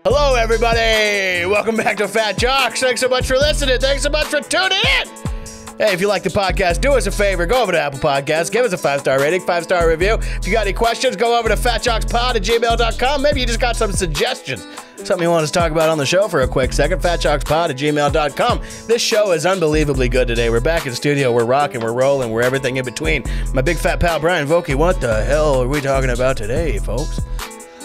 Hello, everybody. Welcome back to Fat Jocks. Thanks so much for listening. Thanks so much for tuning in. Hey, if you like the podcast, do us a favor. Go over to Apple Podcasts. Give us a 5-star rating, 5-star review. If you got any questions, go over to fatjockspod@gmail.com. Maybe you just got some suggestions. Something you want us to talk about on the show for a quick second, fatjockspod@gmail.com. This show is unbelievably good today. We're back in the studio. We're rocking. We're rolling. We're everything in between. My big fat pal, Brian Vokey. What the hell are we talking about today, folks?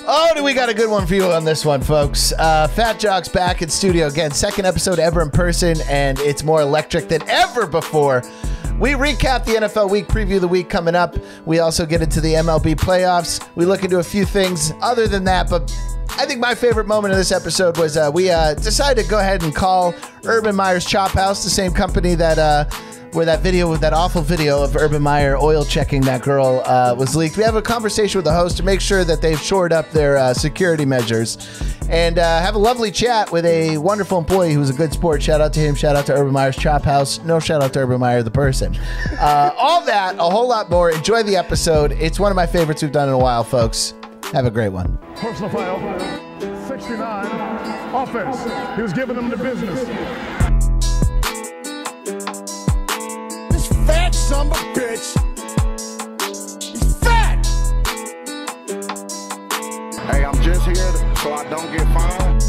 Oh, do we got a good one for you on this one, folks. Fat Jock's back in studio again. Second episode ever in person, and it's more electric than ever before. We recap the NFL week, preview the week coming up. We also get into the MLB playoffs. We look into a few things other than that, but I think my favorite moment of this episode was we decided to go ahead and call Urban Meyer's Chop House, the same company that where that awful video of Urban Meyer oil checking that girl was leaked. We have a conversation with the host to make sure that they've shored up their security measures, and have a lovely chat with a wonderful employee who's a good sport. Shout out to him. Shout out to Urban Meyer's Chop House. No shout out to Urban Meyer, the person. All that, a whole lot more. Enjoy the episode. It's one of my favorites we've done in a while, folks. Have a great one. Personal foul, 69, offense. He was giving them the business. Fat son of a bitch. He's fat. Hey, I'm just here so I don't get fined.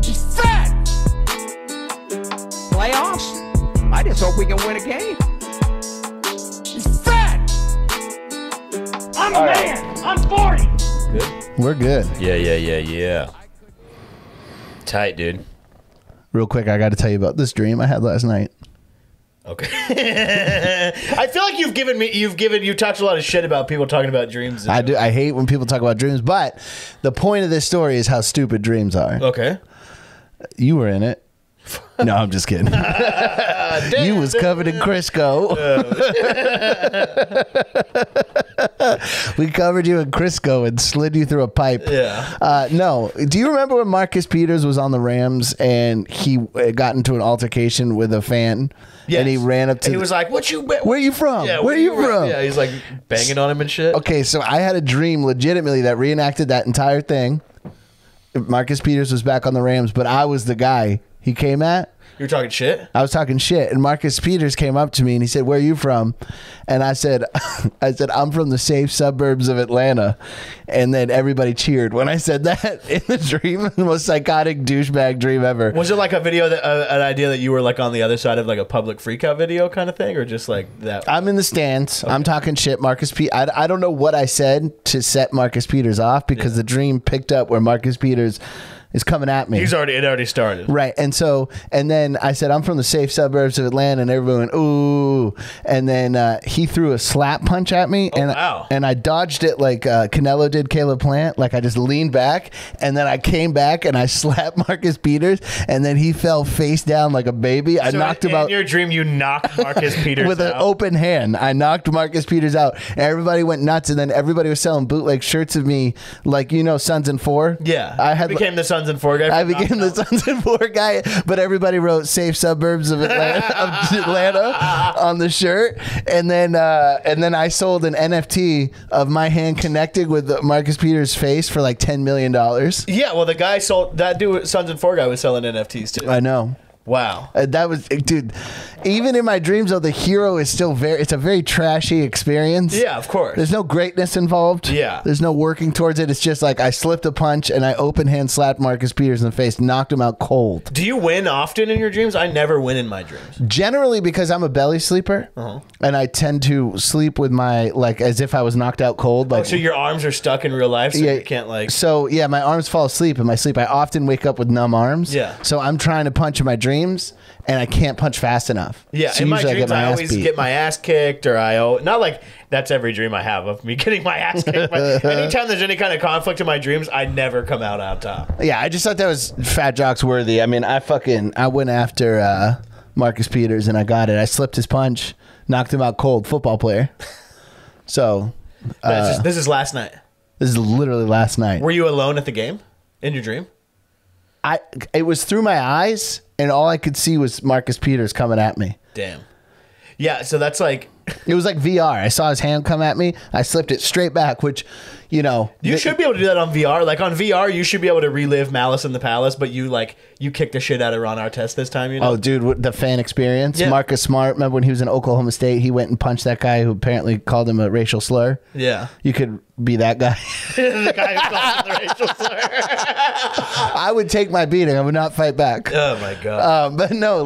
He's fat. Playoffs? I just hope we can win a game. He's fat. I'm a man. I'm 40. Good? We're good. Yeah. Tight, dude. Real quick, I got to tell you about this dream I had last night. Okay. I feel like you talked a lot of shit about people talking about dreams. I do. I hate when people talk about dreams, but the point of this story is how stupid dreams are. Okay. You were in it. No, I'm just kidding. You was covered in Crisco. We covered you in Crisco and slid you through a pipe. Yeah. No. Do you remember when Marcus Peters was on the Rams and he got into an altercation with a fan? Yes. And he ran up to he was like, where are you from? Yeah, where are you from? Yeah, he's like banging on him and shit. Okay, so I had a dream legitimately that reenacted that entire thing. Marcus Peters was back on the Rams, but I was the guy he came at. You were talking shit? I was talking shit, and Marcus Peters came up to me and he said, "Where are you from?" And I said, "I'm from the safe suburbs of Atlanta." And then everybody cheered when I said that in the dream. The most psychotic douchebag dream ever. Was it like a video that an idea that you were like on the other side of like a public freakout video kind of thing, or just like that? I'm in the stands. Okay. I'm talking shit. I don't know what I said to set Marcus Peters off because the dream picked up where Marcus Peters is coming at me. It already started. Right. And then I said, I'm from the safe suburbs of Atlanta, and everyone went, ooh. And then he threw a slap punch at me, and I dodged it like Canelo did Caleb Plant. Like I just leaned back, and then I came back, and I slapped Marcus Peters, and then he fell face down like a baby. I knocked him out. In your dream, you knocked Marcus Peters with an open hand. I knocked Marcus Peters out, and everybody went nuts, and then everybody was selling bootleg shirts of me, like, Sons and Four. Yeah. I became the Sons and Four guy. I became the Sons and Four guy, but everybody wrote safe suburbs of Atlanta on the shirt. And then I sold an NFT of my hand connected with Marcus Peters' face for like $10 million. Yeah, well, the guy sold that dude, Sons and Four guy, was selling NFTs too. I know. Wow. That was, dude, even in my dreams, though, the hero is still it's a very trashy experience. Yeah, of course. There's no greatness involved. Yeah. There's no working towards it. It's just like I slipped a punch and I open hand slapped Marcus Peters in the face, knocked him out cold. Do you win often in your dreams? I never win in my dreams. Generally because I'm a belly sleeper, and I tend to sleep with my, like, as if I was knocked out cold. Like, so your arms are stuck in real life, so you can't like... So, yeah, my arms fall asleep in my sleep. I often wake up with numb arms. Yeah. So I'm trying to punch in my dreams, and I can't punch fast enough. Yeah, so in my dreams I always get my ass kicked, or not like that's every dream I have of me getting my ass kicked. But anytime there's any kind of conflict in my dreams, I never come out on top. Yeah, I just thought that was Fat Jocks worthy. I mean, I went after Marcus Peters and I got it. I slipped his punch, knocked him out cold. Football player. So this is last night. This is literally last night. Were you alone at the game in your dream? It was through my eyes, and all I could see was Marcus Peters coming at me. Damn. Yeah, so that's like... It was like VR. I saw his hand come at me. I slipped it straight back, which, You should be able to do that on VR. Like on VR, you should be able to relive Malice in the Palace, but you kicked the shit out of Ron Artest this time. Oh, dude, the fan experience. Yeah. Marcus Smart, remember when he was in Oklahoma State? He went and punched that guy who apparently called him a racial slur. Yeah. You could be that guy. The guy who called him the racial slur. I would take my beating. I would not fight back. Oh my god. But no,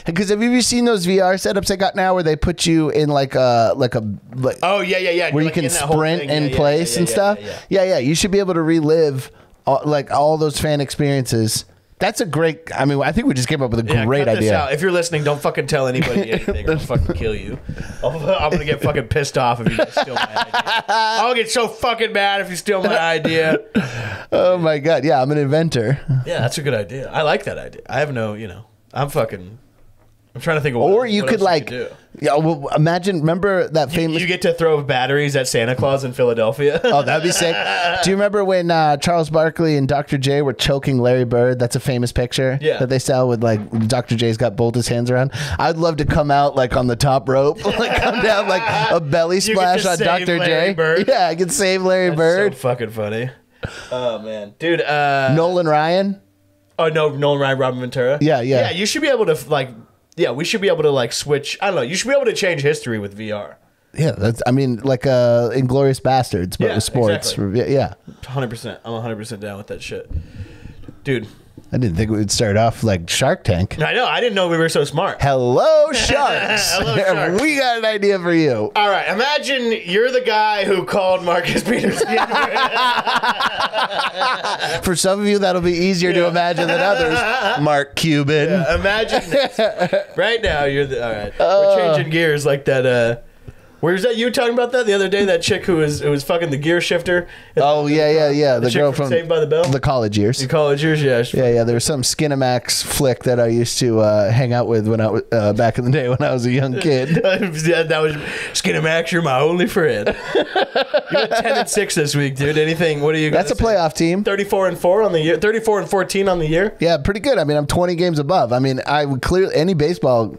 because have you seen those VR setups they got now where they put you in oh yeah. where you can sprint in place and stuff? Yeah. You should be able to relive all those fan experiences. That's a great. I mean, I think we just came up with a great cut this idea. out. If you're listening, don't fucking tell anybody anything. I'll fucking kill you. I'm gonna get fucking pissed off if you just steal my idea. I'll get so fucking mad if you steal my idea. Oh my god! Yeah, I'm an inventor. Yeah, that's a good idea. I like that idea. I have no, I'm trying to think of what, Or you what could else you could do. yeah. Well, imagine. Remember that famous? You get to throw batteries at Santa Claus in Philadelphia. Oh, that'd be sick. Do you remember when Charles Barkley and Dr. J were choking Larry Bird? That's a famous picture that they sell with Dr. J's got both his hands around. I'd love to come out on the top rope, come down a belly splash on Dr. J. Bird. Yeah, I could save Larry Bird. So fucking funny. Oh man, dude. Nolan Ryan. Oh no, Nolan Ryan, Robin Ventura. Yeah. Yeah, you should be able to Yeah, we should be able to switch. I don't know. You should be able to change history with VR. Yeah, that's. I mean, Inglourious Bastards, but with sports. Exactly. Yeah, 100%. I'm 100% down with that shit, dude. I didn't think we would start off like Shark Tank. I know. I didn't know we were so smart. Hello, sharks. Hello, sharks. We got an idea for you. All right. Imagine you're the guy who called Marcus Peterson. For some of you, that'll be easier to imagine than others. Mark Cuban. Yeah, imagine this. Right now, you're the. All right. We're changing gears like that. Where's that? You were talking about that the other day? That chick who was fucking the gear shifter. Oh yeah. The girl from Saved by the Bell. The college years. The college years, yeah. Yeah. There was some Skinamax flick that I used to hang out with when I was back in the day when I was a young kid. Yeah, that was Skinamax. You're my only friend. You're 10-6 this week, dude. Anything? What are you? That's a playoff team. 34-4 on the year. 34-14 on the year. Yeah, pretty good. I mean, I'm 20 games above. I mean, I would clearly any baseball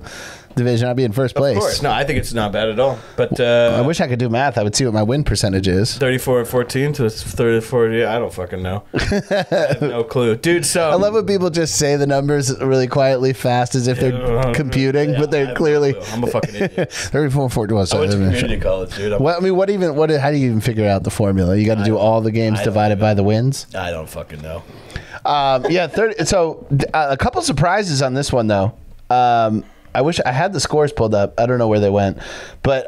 division, I'd be in first place. Of course. No, I think it's not bad at all. But I wish I could do math. I would see what my win percentage is. 34-14 to 34. Yeah, I don't fucking know. I have no clue, dude. So I love when people just say the numbers really quietly, fast, as if they're computing, but they're clearly. No, I'm a fucking idiot. 34-14. I went to community college, dude. Well, I mean, how do you even figure out the formula? You got to do all the games divided by the wins. I don't fucking know. Yeah, 30. So a couple surprises on this one though. I wish I had the scores pulled up. I don't know where they went, but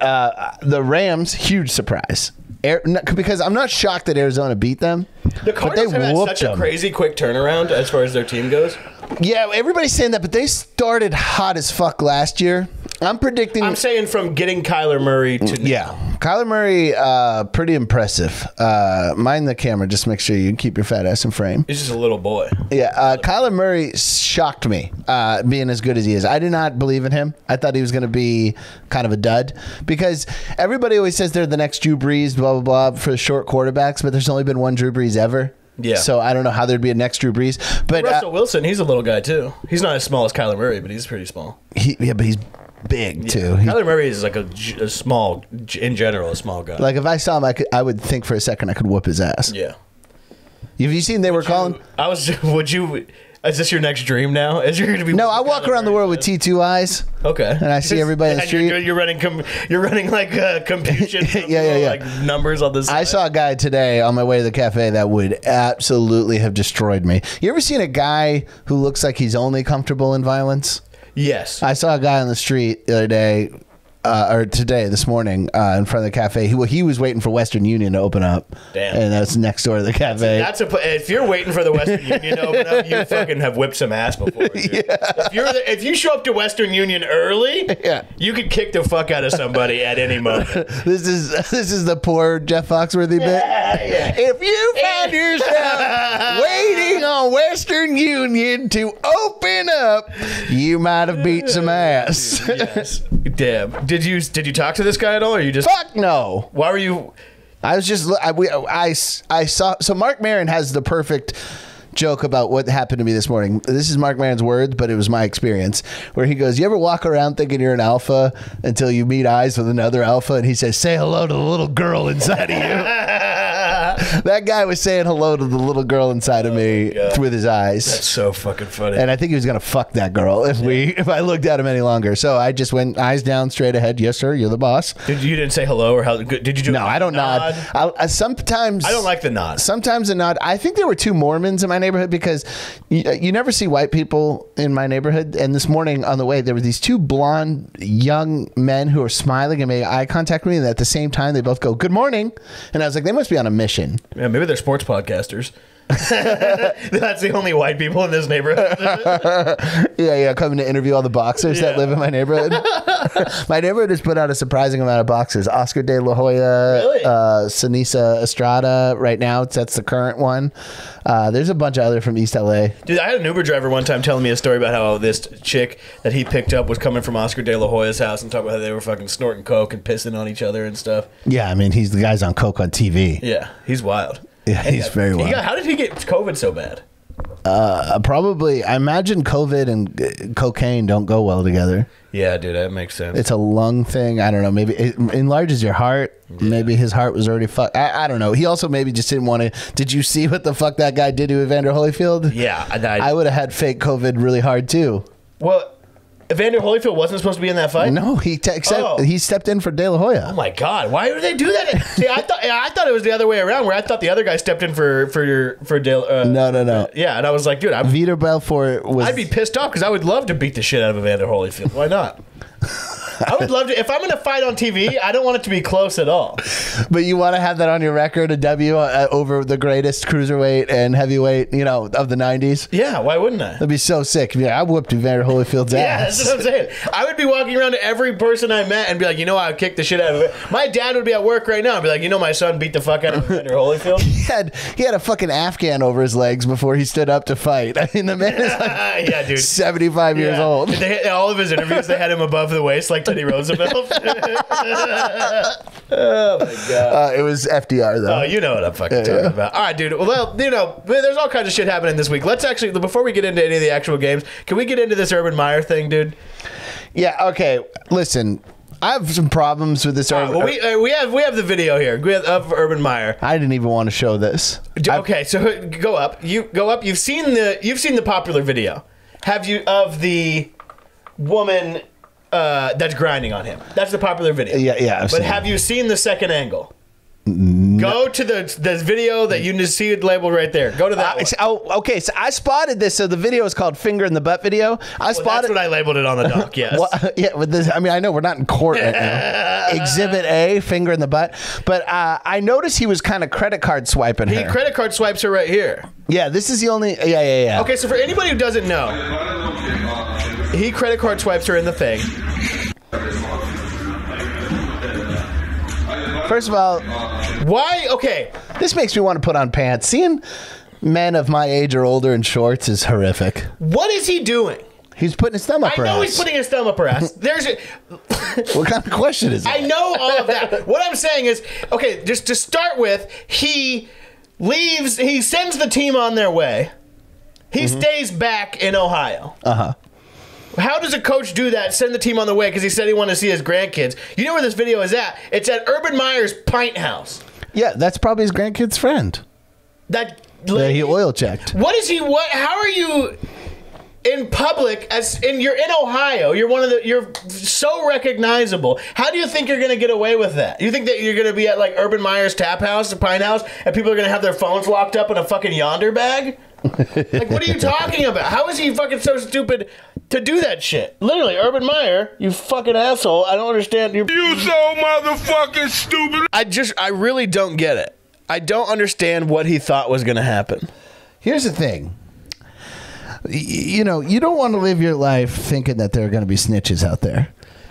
the Rams, huge surprise. Because I'm not shocked that Arizona beat them. The Cardinals have had such a crazy quick turnaround as far as their team goes. Yeah, everybody's saying that, but they started hot as fuck last year. I'm predicting. I'm saying from getting Kyler Murray to Kyler Murray, pretty impressive. Mind the camera, just make sure you keep your fat ass in frame. He's just a little boy. Yeah, Kyler Murray shocked me, being as good as he is. I did not believe in him. I thought he was going to be kind of a dud because everybody always says they're the next Drew Brees, blah blah blah, for short quarterbacks, but there's only been one Drew Brees ever. Yeah. So I don't know how there'd be a next Drew Brees. But Russell Wilson, he's a little guy too. He's not as small as Kyler Murray, but he's pretty small. But he's big too. Kyler Murray is like a small, in general, a small guy. Like if I saw him, I would think for a second I could whoop his ass. Yeah. Have you seen calling? Would you? Is this your next dream now? Is you're going to be? No, I walk around the world with T2 eyes. Okay. And I see everybody in the street. You're running like computation. Yeah. Like numbers on this. I saw a guy today on my way to the cafe that would absolutely have destroyed me. You ever seen a guy who looks like he's only comfortable in violence? Yes. I saw a guy on the street the other day. This morning, in front of the cafe. He was waiting for Western Union to open up. Damn. And that's next door to the cafe. If you're waiting for the Western Union to open up, you fucking have whipped some ass before. Dude. Yeah. If you show up to Western Union early, you could kick the fuck out of somebody at any moment. This is the poor Jeff Foxworthy bit. Yeah. If you find yourself waiting on Western Union to open up, you might have beat some ass. Yes. Damn. Did you talk to this guy at all, or you just fuck no? Why were you? I was just I saw. So Mark Maron has the perfect joke about what happened to me this morning. This is Mark Maron's words, but it was my experience. Where he goes, "You ever walk around thinking you're an alpha until you meet eyes with another alpha?" And he says, "Say hello to the little girl inside of you." That guy was saying hello to the little girl inside of me with his eyes. That's so fucking funny. And I think he was gonna fuck that girl if I looked at him any longer. So I just went eyes down, straight ahead. Yes, sir. You're the boss. You didn't say hello or how? Did you do? No, I don't nod. Sometimes I don't like the nod. Sometimes a nod. I think there were 2 Mormons in my neighborhood because you never see white people in my neighborhood. And this morning on the way, there were these 2 blonde young men who were smiling and made eye contact with me. And at the same time, they both go, "Good morning," and I was like, they must be on a mission. Yeah, maybe they're sports podcasters. That's the only white people in this neighborhood. yeah, coming to interview all the boxers that live in my neighborhood. My neighborhood has put out a surprising amount of boxers. Oscar De La Hoya, really? Sinisa Estrada. Right now, that's the current one. There's a bunch of other from East LA. Dude, I had an Uber driver one time telling me a story about how this chick that he picked up was coming from Oscar De La Hoya's house and talking about how they were fucking snorting coke and pissing on each other and stuff. Yeah, I mean, he's the guy's on coke on TV. Yeah, he's wild. Yeah, he's very wild. How did he get COVID so bad? Probably, I imagine COVID and cocaine don't go well together. Yeah, dude, that makes sense. It's a lung thing. I don't know. Maybe it enlarges your heart. Yeah. Maybe his heart was already fucked. I don't know. He also maybe just didn't want to. Did you see what the fuck that guy did to Evander Holyfield? Yeah. I would have had fake COVID really hard too. Well, Evander Holyfield wasn't supposed to be in that fight? No, he stepped in for De La Hoya. Oh my God! Why would they do that? See, I thought it was the other way around, where I thought the other guy stepped in for De. No. Yeah, and I was like, dude, Vitor Belfort was. I'd be pissed off because I would love to beat the shit out of Evander Holyfield. Why not? I would love to. If I'm going to fight on TV, I don't want it to be close at all. But you want to have that on your record, a W over the greatest cruiserweight and heavyweight, of the 90s? Yeah, why wouldn't I? That'd be so sick. Yeah, I whooped Evander Holyfield's ass. Yeah, that's what I'm saying. I would be walking around to every person I met and be like, I would kick the shit out of it. My dad would be at work right now and be like, my son beat the fuck out of Evander Holyfield. He had a fucking Afghan over his legs before he stood up to fight. I mean, the man is like yeah, dude. 75 years old. All of his interviews, they had him above the waist like Teddy Roosevelt. Oh my God. It was FDR though. Oh, you know what I'm fucking talking about. All right, dude. Well, there's all kinds of shit happening this week. Let's actually, before we get into any of the actual games, can we get into this Urban Meyer thing, dude? Yeah. Okay. Listen, I have some problems with this. Well, we have the video here of Urban Meyer. I didn't even want to show this. Okay, so go up. You go up. You've seen the popular video. Have you of the woman that's grinding on him? That's the popular video. Yeah. But have you seen the second angle? No. Go to the video that you just see it labeled right there. Go to that one. Okay. So I spotted this. So the video is called "Finger in the Butt" video. That's what I labeled it on the doc. Yes. With this, I mean, I know we're not in court right now. Exhibit A, finger in the butt. But I noticed he was kind of credit card swiping her. He credit card swipes her right here. Yeah. This is the only. Yeah. Okay. So for anybody who doesn't know, he credit card swipes her in the thing. First of all, why? Okay. This makes me want to put on pants. Seeing men of my age or older in shorts is horrific. What is he doing? He's putting his thumb up her ass. I know he's putting his thumb up her ass. What kind of question is it? I know all of that. What I'm saying is, okay, just to start with, he sends the team on their way. He stays back in Ohio. Uh-huh. How does a coach do that, send the team on the way because he said he wanted to see his grandkids? You know where this video is at? It's at Urban Meyer's pint house. Yeah, that's probably his grandkid's friend. That he oil checked. How are you in public you're in Ohio? You're so recognizable. How do you think you're going to get away with that? You think that you're going to be at like Urban Meyer's tap house, the pint house, and people are going to have their phones locked up in a fucking Yonder bag? Like, what are you talking about? How is he fucking so stupid to do that shit? Literally, Urban Meyer, you fucking asshole. I don't understand. You so motherfucking stupid. I really don't get it. I don't understand what he thought was going to happen. Here's the thing. You don't want to live your life thinking that there are going to be snitches out there.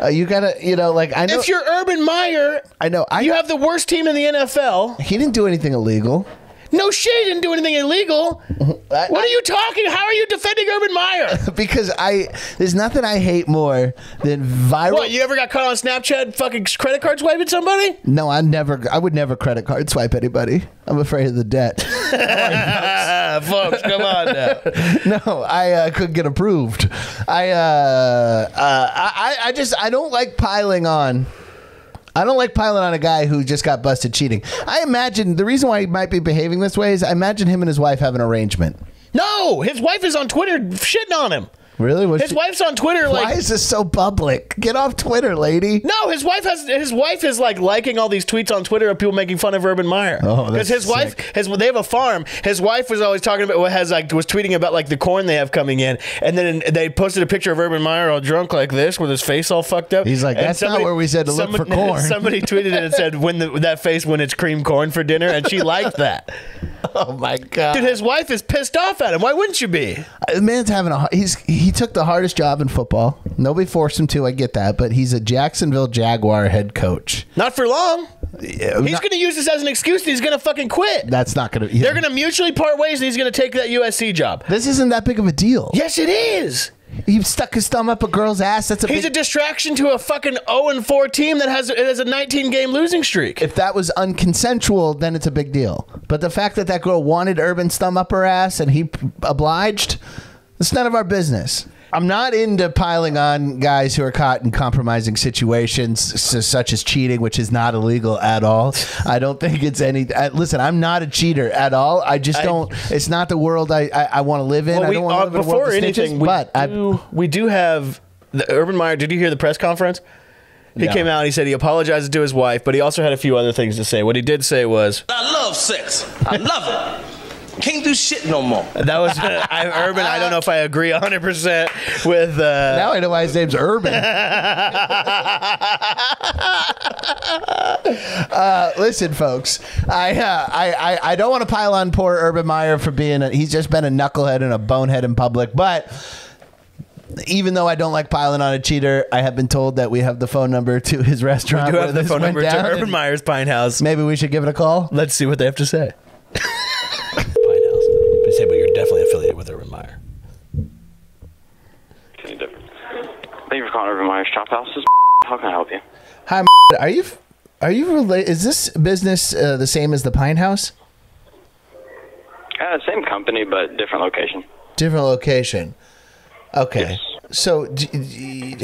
You gotta, I know. If you're Urban Meyer, I know. You have the worst team in the NFL. He didn't do anything illegal. No shit, he didn't do anything illegal. What are you talking? How are you defending Urban Meyer? Because there's nothing I hate more than viral. What, you ever got caught on Snapchat fucking credit card swiping somebody? No, I would never credit card swipe anybody. I'm afraid of the debt. Folks, come on now. No, I could get approved. I don't like piling on. I don't like piling on a guy who just got busted cheating. I imagine the reason why he might be behaving this way is I imagine him and his wife have an arrangement. No, his wife is on Twitter shitting on him. Really? His wife's on Twitter. Why is this so public? Get off Twitter, lady. No, his wife is like liking all these tweets on Twitter of people making fun of Urban Meyer. Oh, because his wife they have a farm. His wife was always talking about was tweeting about like the corn they have coming in, and then they posted a picture of Urban Meyer all drunk like this with his face all fucked up. He's like, that's not where we said to look for corn. Somebody tweeted it and said that face when it's cream corn for dinner, and she liked that. Oh my god, dude, his wife is pissed off at him. Why wouldn't you be? The man's having he took the hardest job in football. Nobody forced him to. I get that, but he's a Jacksonville Jaguar head coach. Not for long. He's going to use this as an excuse. And he's going to fucking quit. That's not going to. They're going to mutually part ways, and he's going to take that USC job. This isn't that big of a deal. Yes, it is. He stuck his thumb up a girl's ass. He's a distraction to a fucking 0-4 team that has a 19-game losing streak. If that was unconsensual, then it's a big deal. But the fact that girl wanted Urban's thumb up her ass and he obliged, it's none of our business. I'm not into piling on guys who are caught in compromising situations such as cheating, which is not illegal at all. I don't think it's any. Listen, I'm not a cheater at all. I just don't. It's not the world I want to live in. Well, I don't want to live in a world of anything, snitches, we do have the Urban Meyer. Did you hear the press conference? He came out and he said he apologized to his wife, but he also had a few other things to say. What he did say was, I love sex. I love it. Can't do shit no more. That was Urban. I don't know if I agree 100% with. Now I know why his name's Urban. Listen, folks. I don't want to pile on poor Urban Meyer for being. He's just been a knucklehead and a bonehead in public, but. Even though I don't like piling on a cheater, I have been told that we have the phone number to his restaurant. We do have the phone number to Urban Meyer's Pine House. Maybe we should give it a call. Let's see what they have to say. Pine House. They say, but you're definitely affiliated with Urban Meyer. Thank you for calling Urban Meyer's Chop House. How can I help you? Hi, are you related? Is this business the same as the Pine House? Same company, but different location. Different location. Okay. Yes. So,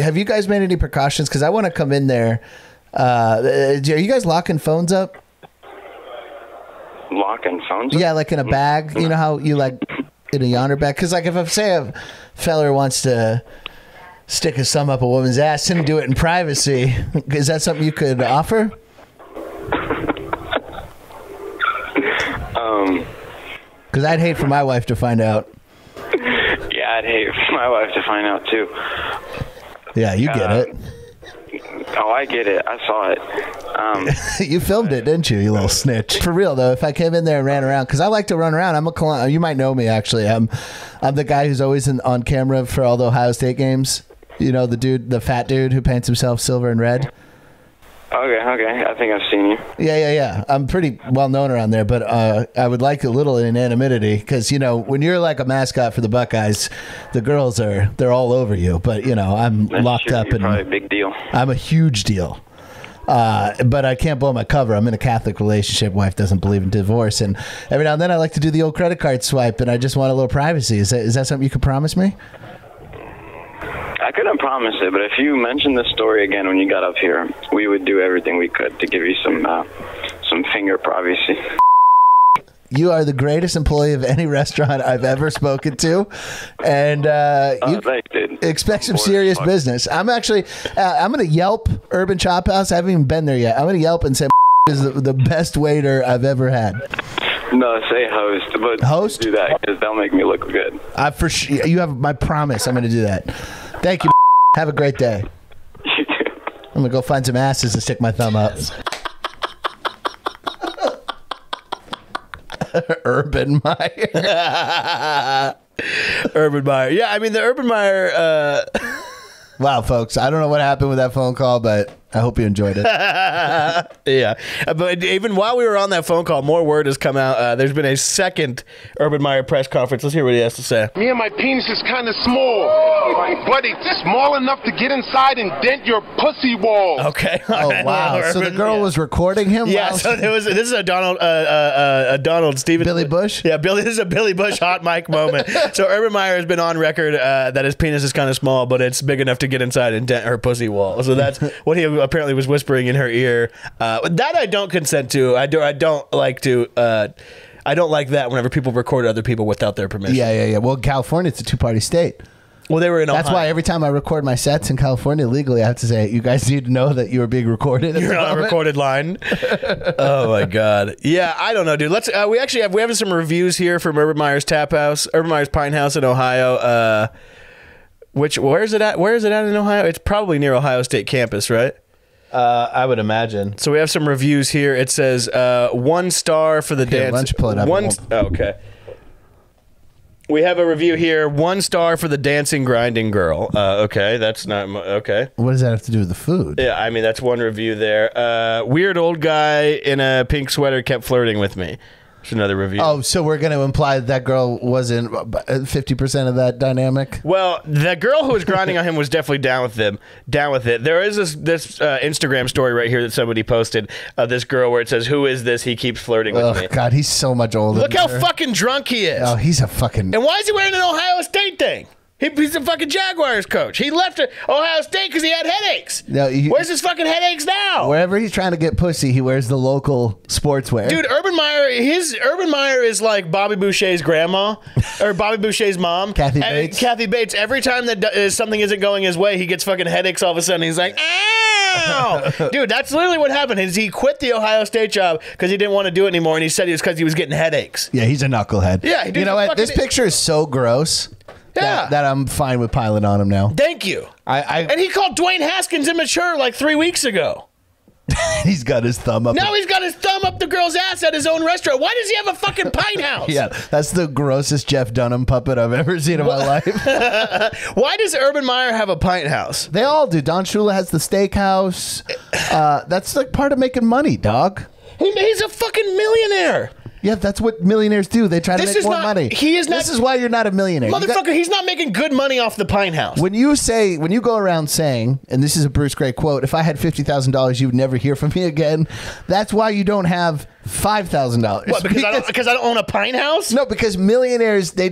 have you guys made any precautions? Because I want to come in there. Are you guys locking phones up? Locking phones up? Yeah, like in a bag. You know how you like in a yonder bag? Because like if I say a feller wants to stick his thumb up a woman's ass and do it in privacy, is that something you could offer? Because I'd hate for my wife to find out. Yeah, I'd hate for my wife to find out too. Yeah, you get it. Oh, I get it. I saw it. You filmed it, didn't you, you little snitch? For real though, if I came in there and ran around, because I like to run around. You might know me actually. I'm the guy who's always on camera for all the Ohio State games. You know, the fat dude who paints himself silver and red. Okay. I think I've seen you. Yeah. I'm pretty well known around there, but I would like a little anonymity because, you know, when you're like a mascot for the Buckeyes, the girls they're all over you. But, you know, I'm locked up. You're probably a big deal. I'm a huge deal. But I can't blow my cover. I'm in a Catholic relationship. Wife doesn't believe in divorce. And every now and then I like to do the old credit card swipe, and I just want a little privacy. Is that something you could promise me? I couldn't promise it, but if you mentioned this story again when you got up here, we would do everything we could to give you some finger privacy. You are the greatest employee of any restaurant I've ever spoken to, and you thanks, dude. Expect some serious business. I'm actually, I'm going to Yelp Urban Chop House. I haven't even been there yet. I'm going to Yelp and say is the best waiter I've ever had. No, say host, but host? Do that because they'll make me look good. For sure, you have my promise. I'm going to do that. Thank you. Have a great day. You too. I'm going to go find some asses to stick my thumb up. Urban Meyer. Urban Meyer. Yeah, I mean, the Urban Meyer... Wow, folks. I don't know what happened with that phone call, but I hope you enjoyed it. Yeah. But even while we were on that phone call, more word has come out. There's been a second Urban Meyer press conference. Let's hear what he has to say. Me and my penis is kind of small, but it's small enough to get inside and dent your pussy wall. Okay. Oh, wow. So the girl was recording him? Yeah, so this is a Donald Stevens. Billy Bush? Yeah, this is a Billy Bush hot mic moment. So Urban Meyer has been on record that his penis is kind of small, but it's big enough to get inside and dent her pussy wall. So that's what he apparently was whispering in her ear. That I don't consent to. I don't like to. I don't like that whenever people record other people without their permission. Yeah. Well, California, it's a two-party state. Well, they were in Ohio. That's why every time I record my sets in California legally, I have to say, you guys need to know that you are being recorded. You're on a recorded line. Oh my god. Yeah, I don't know, dude. Let's. We have some reviews here from Urban Meyer's Tap House, Urban Meyer's Pine House in Ohio. Where is it at? Where is it at in Ohio? It's probably near Ohio State campus, right? I would imagine. So we have some reviews here. It says 1 star for the dance. Why don't you pull it up? Okay. We have a review here. 1 star for the dancing, grinding girl. Okay, that's not okay. What does that have to do with the food? Yeah, I mean, that's one review there. Weird old guy in a pink sweater kept flirting with me. There's another review. Oh, so we're going to imply that girl wasn't 50% of that dynamic? Well, the girl who was grinding on him was definitely down with it. There is this Instagram story right here that somebody posted of this girl where it says, "Who is this? He keeps flirting with me." God, he's so much older. Look how fucking drunk he is. Oh, he's a fucking... And why is he wearing an Ohio State thing? He's a fucking Jaguars coach. He left Ohio State because he had headaches. No, where's his fucking headaches now? Wherever he's trying to get pussy, he wears the local sportswear. Dude, Urban Meyer is like Bobby Boucher's grandma, or Bobby Boucher's mom. Kathy Bates. Kathy Bates. Every time that something isn't going his way, he gets fucking headaches all of a sudden. He's like, ow! Dude, that's literally what happened. Is he quit the Ohio State job because he didn't want to do it anymore, and he said it was because he was getting headaches. Yeah, he's a knucklehead. Yeah, you know what? This picture is so gross. Yeah. That I'm fine with piling on him now. Thank you. And he called Dwayne Haskins immature like 3 weeks ago. He's got his thumb up. Now he's got his thumb up the girl's ass at his own restaurant. Why does he have a fucking pine house? Yeah, that's the grossest Jeff Dunham puppet I've ever seen in my life. Why does Urban Meyer have a pint house? They all do. Don Shula has the steakhouse. That's like part of making money, dog. He's a fucking millionaire. Yeah, that's what millionaires do. They try to make more money. He is not. This is why you're not a millionaire. Motherfucker, he's not making good money off the pine house. When you go around saying, and this is a Bruce Gray quote, if I had $50,000, you would never hear from me again. That's why you don't have $5,000. What, because I don't own a pine house? No, because millionaires, they're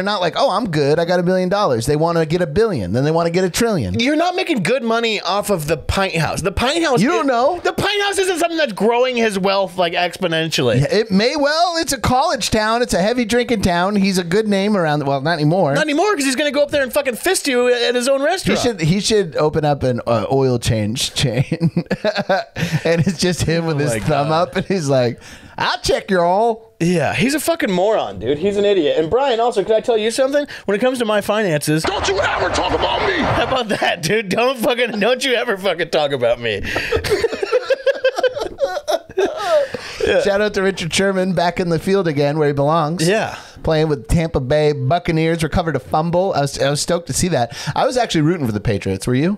not like, oh, I'm good, I got $1 billion. They want to get $1 billion, then they want to get $1 trillion. You're not making good money off of the pine house. The pine house. You don't know. The pine house isn't something that's growing his wealth like exponentially. Yeah, it may well. It's a college town. It's a heavy drinking town. He's a good name around. Well, not anymore. Not anymore, because he's going to go up there and fucking fist you at his own restaurant. He should open up an oil change chain, and it's just him with his thumb up, and he's like, I'll check your oil. Yeah, he's a fucking moron, dude. He's an idiot. And Brian, also, can I tell you something? When it comes to my finances, Don't you ever talk about me. How about that, dude? Don't you ever fucking talk about me. Yeah. Shout out to Richard Sherman back in the field again where he belongs. Yeah. Playing with Tampa Bay Buccaneers, recovered a fumble. I was stoked to see that. I was actually rooting for the Patriots. Were you?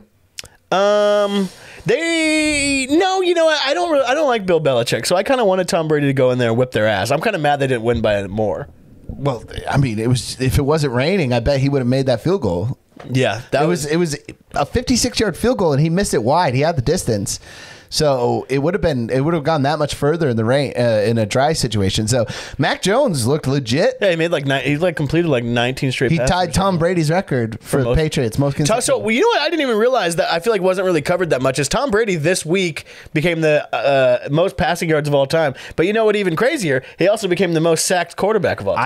No, you know what? I don't like Bill Belichick, so I kind of wanted Tom Brady to go in there and whip their ass. I'm kind of mad they didn't win by more. Well, I mean, if it wasn't raining, I bet he would have made that field goal. Yeah, it was a 56-yard field goal, and he missed it wide. He had the distance. So it would have gone that much further in the rain in a dry situation. So Mac Jones looked legit. Yeah, he completed like 19 straight passes. He tied Tom Brady's record for the Patriots most consecutive. So well, you know what? I didn't even realize that. I feel like wasn't really covered that much. Is Tom Brady this week became the most passing yards of all time? But you know what? Even crazier, he also became the most sacked quarterback of all time.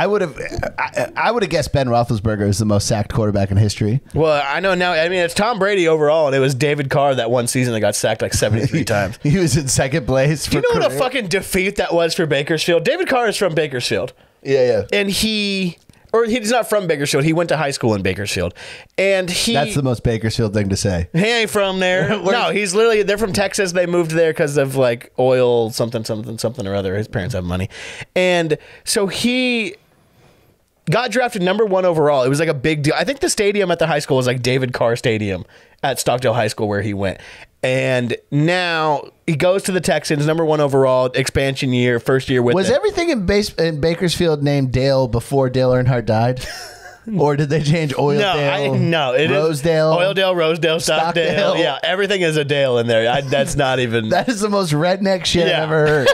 I would have guessed Ben Roethlisberger is the most sacked quarterback in history. Well, I know now. I mean, it's Tom Brady overall, and it was David Carr that one season that got sacked like 73 times. He was in second place. Do you know what a fucking defeat that was for Bakersfield? David Carr is from Bakersfield. Yeah. And he's not from Bakersfield. He went to high school in Bakersfield. And that's the most Bakersfield thing to say. He ain't from there. No, they're from Texas. They moved there because of like oil, something or other. His parents have money. And so he got drafted #1 overall. It was like a big deal. I think the stadium at the high school was like David Carr Stadium at Stockdale High School where he went. And now he goes to the Texans, #1 overall, expansion year, first year with Was everything in Bakersfield named Dale before Dale Earnhardt died? Or did they change Oildale? No, it Rosedale, is Oildale, Rosedale, Stockdale. Yeah, everything is a Dale in there. That's not even. That is the most redneck shit I've ever heard.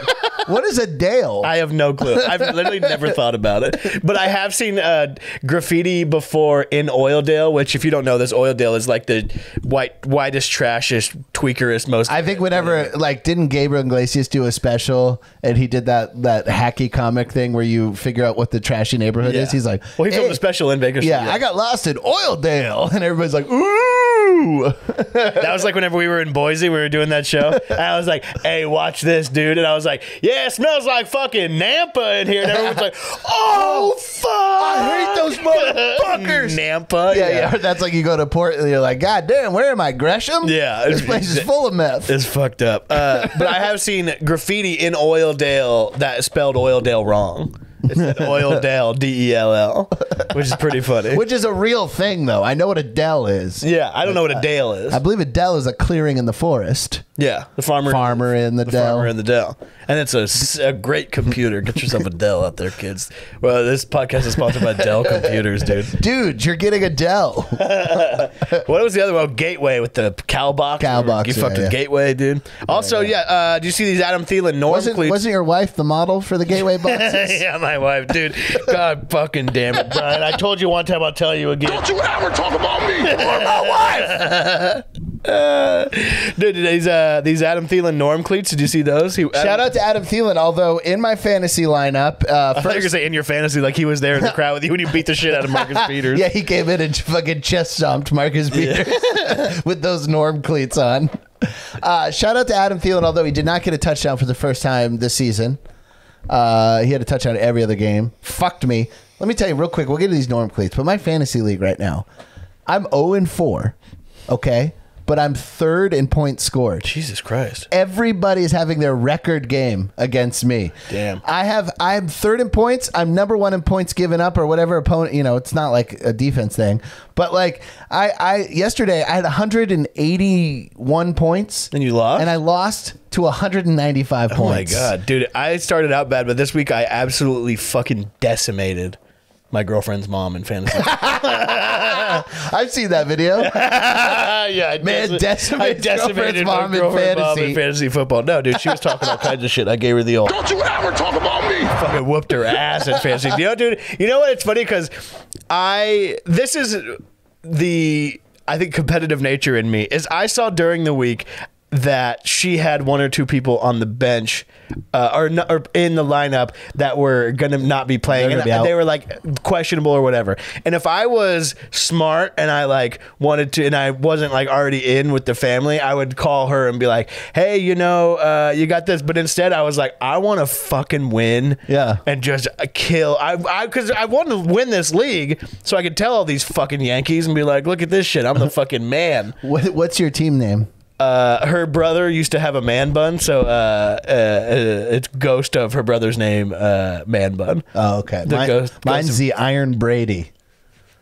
What is a dale? I have no clue. I've literally never thought about it. But I have seen graffiti before in Oildale, which if you don't know this, Oildale is like the whitest, trashiest, tweakerest, most... I think whenever, like, didn't Gabriel Iglesias do a special and he did that hacky comic thing where you figure out what the trashy neighborhood is? He's like... Well, he filmed a special in Bakersfield. Yeah, I got lost in Oildale. And everybody's like, ooh. That was like whenever we were in Boise, we were doing that show. And I was like, hey, watch this, dude. And I was like, yeah, it smells like fucking Nampa in here. And everyone's like, oh, fuck. I hate those motherfuckers. Nampa. Yeah. That's like you go to Port and you're like, God damn, where am I, Gresham? Yeah. This place is full of meth. It's fucked up. But I have seen graffiti in Oildale that spelled Oildale wrong. It said Oildale, D-E-L-L, which is pretty funny. Which is a real thing, though. I know what a dell is. Yeah, I don't know what a dale is. I believe a dell is a clearing in the forest. Yeah, the farmer in the dell. Farmer in the Dell. And it's a great computer. Get yourself a Dell out there, kids. Well, this podcast is sponsored by Dell Computers, dude. Dude, you're getting a Dell. What was the other one? Gateway with the cow box. You fucked with Gateway, dude. Also, do you see these Adam Thielen norm cleats? Wasn't your wife the model for the Gateway boxes? Yeah, my wife, dude. God fucking damn it, Brian. I told you one time, I'll tell you again. Don't you ever talk about me or my wife. Dude, these Adam Thielen norm cleats, did you see those? Shout out to Adam Thielen, although in my fantasy lineup... I thought you were going to say in your fantasy, like he was there in the crowd with you when you beat the shit out of Marcus Peters. Yeah, he came in and fucking chest stomped Marcus Peters with those norm cleats on. Shout out to Adam Thielen, although he did not get a touchdown for the first time this season. He had a touchdown every other game. Fucked me. Let me tell you real quick, we'll get to these norm cleats, but my fantasy league right now, I'm 0-4, okay? But I'm third in points scored. Jesus Christ. Everybody's having their record game against me. Damn. I'm third in points. I'm number one in points given up or whatever opponent, it's not like a defense thing. But like yesterday I had 181 points. And you lost? And I lost to 195 points. Oh my God. Dude, I started out bad, but this week I absolutely fucking decimated my girlfriend's mom in fantasy. I've seen that video. Yeah, decimated my girlfriend's mom in fantasy football. No, dude, she was talking all kinds of shit. I gave her the old... Don't you ever talk about me. Fucking whooped her ass in fantasy. Dude, you know what? It's funny because this is the, I think, competitive nature in me, is I saw during the week that she had one or two people on the bench or in the lineup that were going to not be playing, and they were like questionable or whatever. And if I was smart and I like wanted to, and I wasn't like already in with the family, I would call her and be like, hey, you got this. But instead I was like, I want to fucking win. Yeah. And just kill. Because I want to win this league so I could tell all these fucking Yankees and be like, look at this shit. I'm the fucking man. What's your team name? Her brother used to have a man bun, so it's ghost of her brother's name, Man Bun. Oh, okay. Mine's the Iron Brady.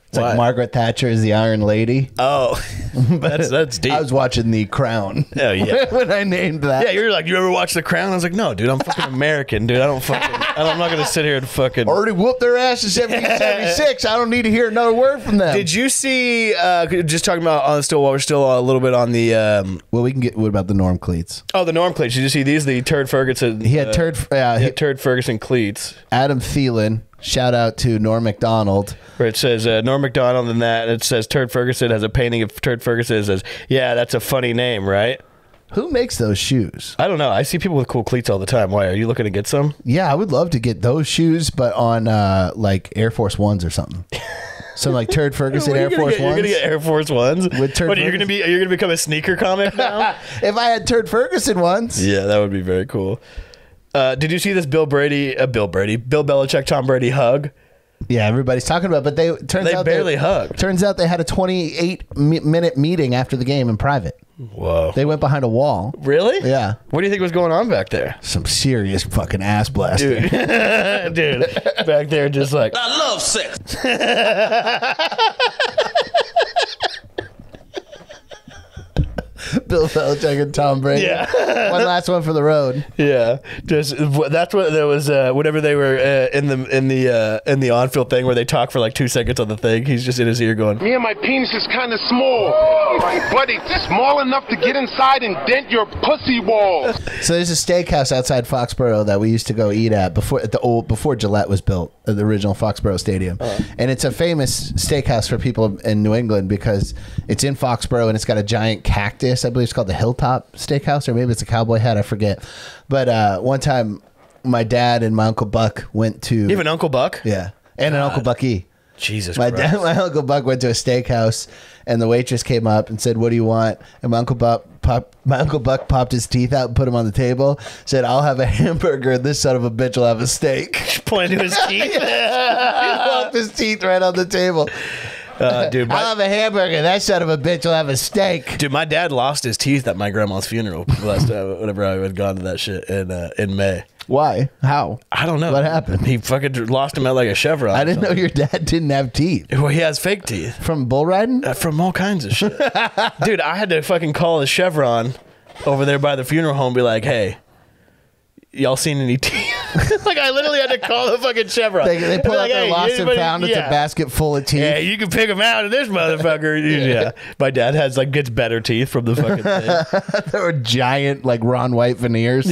It's like Margaret Thatcher is the Iron Lady. Oh, that's deep. I was watching The Crown. Oh yeah, when I named that. Yeah, you were like, you ever watch The Crown? I was like, no, dude, I'm fucking American, dude. I'm not gonna sit here and fucking already whooped their ass in 1776. I don't need to hear another word from them. Did you see? Just talking about while we're still a little bit on the. Well, we can get. What about the norm cleats? Oh, the norm cleats. Did you see these? The Turd Ferguson. He had Turd Ferguson cleats. Adam Thielen. Shout out to Norm Macdonald. Where it says Norm Macdonald and that. It says Turd Ferguson has a painting of Turd Ferguson. It says, yeah, that's a funny name, right? Who makes those shoes? I don't know. I see people with cool cleats all the time. Why? Are you looking to get some? Yeah, I would love to get those shoes, but on like Air Force Ones or something. Some like Turd Ferguson Air Force Ones. You're gonna get Air Force Ones with Turd. What, are you gonna become a sneaker comic now? If I had Turd Ferguson ones, yeah, that would be very cool. Did you see this Bill Belichick, Tom Brady hug? Yeah, everybody's talking about it, but they barely hugged. Turns out they had a 28-minute meeting after the game in private. Whoa. They went behind a wall. Really? Yeah. What do you think was going on back there? Some serious fucking ass blasting. Dude, back there just like, I love sex. Bill Belichick and Tom Brady. Yeah. One last one for the road. Yeah, just that's what there was. Whenever they were in the on-field thing where they talk for like 2 seconds on the thing, he's just in his ear going, Yeah, my penis is kind of small, but it's small enough to get inside and dent your pussy walls. So there's a steakhouse outside Foxborough that we used to go eat at before Gillette was built, the original Foxborough Stadium. And it's a famous steakhouse for people in New England because it's in Foxborough and it's got a giant cactus. I believe it's called the Hilltop Steakhouse, or maybe it's a cowboy hat, I forget. But one time my dad and my Uncle Buck went to... You have an Uncle Buck? Yeah. And an Uncle Bucky. Jesus My Christ. my Uncle Buck went to a steakhouse, and the waitress came up and said, "What do you want?" And my Uncle Buck popped his teeth out and put them on the table. Said, "I'll have a hamburger. And this son of a bitch will have a steak." Pointing to his teeth. He popped his teeth right on the table. Dude, I'll have a hamburger. That son of a bitch will have a steak. Dude, my dad lost his teeth at my grandma's funeral last whenever I had gone to that shit in May. Why? How? I don't know. What happened? He fucking lost him at like a Chevron. I didn't know your dad didn't have teeth. Well, he has fake teeth. From bull riding? From all kinds of shit. Dude, I had to fucking call the Chevron over there by the funeral home and be like, hey, y'all seen any teeth? Like, I literally had to call the fucking Chevron. They pull out their lost and found. It's a basket full of teeth. Yeah, you can pick them out of this motherfucker. Yeah. My dad gets better teeth from the fucking thing. They were giant, like Ron White veneers.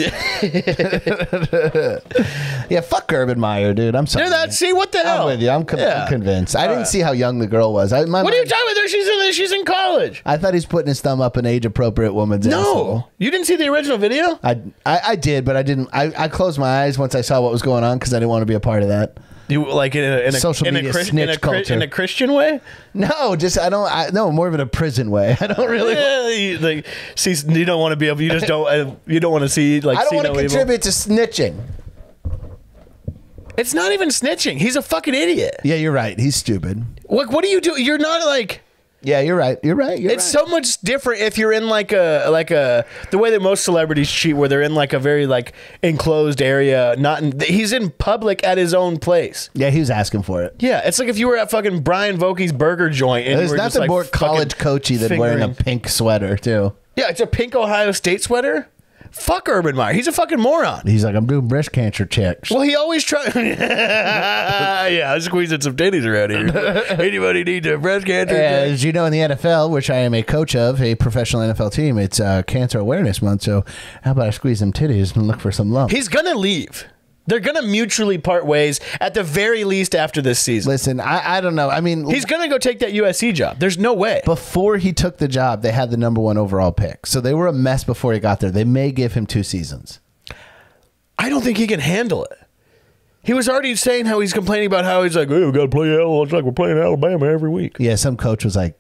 Yeah, fuck Urban Meyer, dude. I'm sorry. See, what the hell? I'm with you. I'm convinced. I didn't see how young the girl was. What are you talking about? She's in college. I thought he's putting his thumb up an age-appropriate woman's asshole. You didn't see the original video? I did, but I didn't. I closed my eyes once I saw what was going on because I didn't want to be a part of that. You like in a social media snitch culture in a Christian way? No, just no, more of in a prison way. I don't really. You don't want to be able. You just don't. You don't want to see like. I don't want to contribute to snitching. It's not even snitching. He's a fucking idiot. Yeah, you're right. He's stupid. What do you do? You're not like. Yeah, you're right. It's so much different if you're in like the way that most celebrities cheat, where they're in like a very like enclosed area. He's in public at his own place. Yeah, he was asking for it. Yeah, it's like if you were at fucking Brian Vokey's burger joint. And there's nothing more college coachy than wearing a pink sweater too. Yeah, it's a pink Ohio State sweater. Fuck Urban Meyer. He's a fucking moron. He's like, I'm doing breast cancer checks. Well, he always tries. Yeah, I'm squeezing some titties around here. Anybody needs a breast cancer check? As you know, in the NFL, which I am a coach of, a professional NFL team, it's Cancer Awareness Month. So how about I squeeze them titties and look for some lumps? He's going to leave. They're going to mutually part ways at the very least after this season. Listen, I don't know. I mean, he's going to go take that USC job. There's no way. Before he took the job, they had the #1 overall pick. So they were a mess before he got there. They may give him 2 seasons. I don't think he can handle it. He was already saying how he's complaining about how he's like, oh, we got to play it's like we're playing Alabama every week. Yeah, some coach was like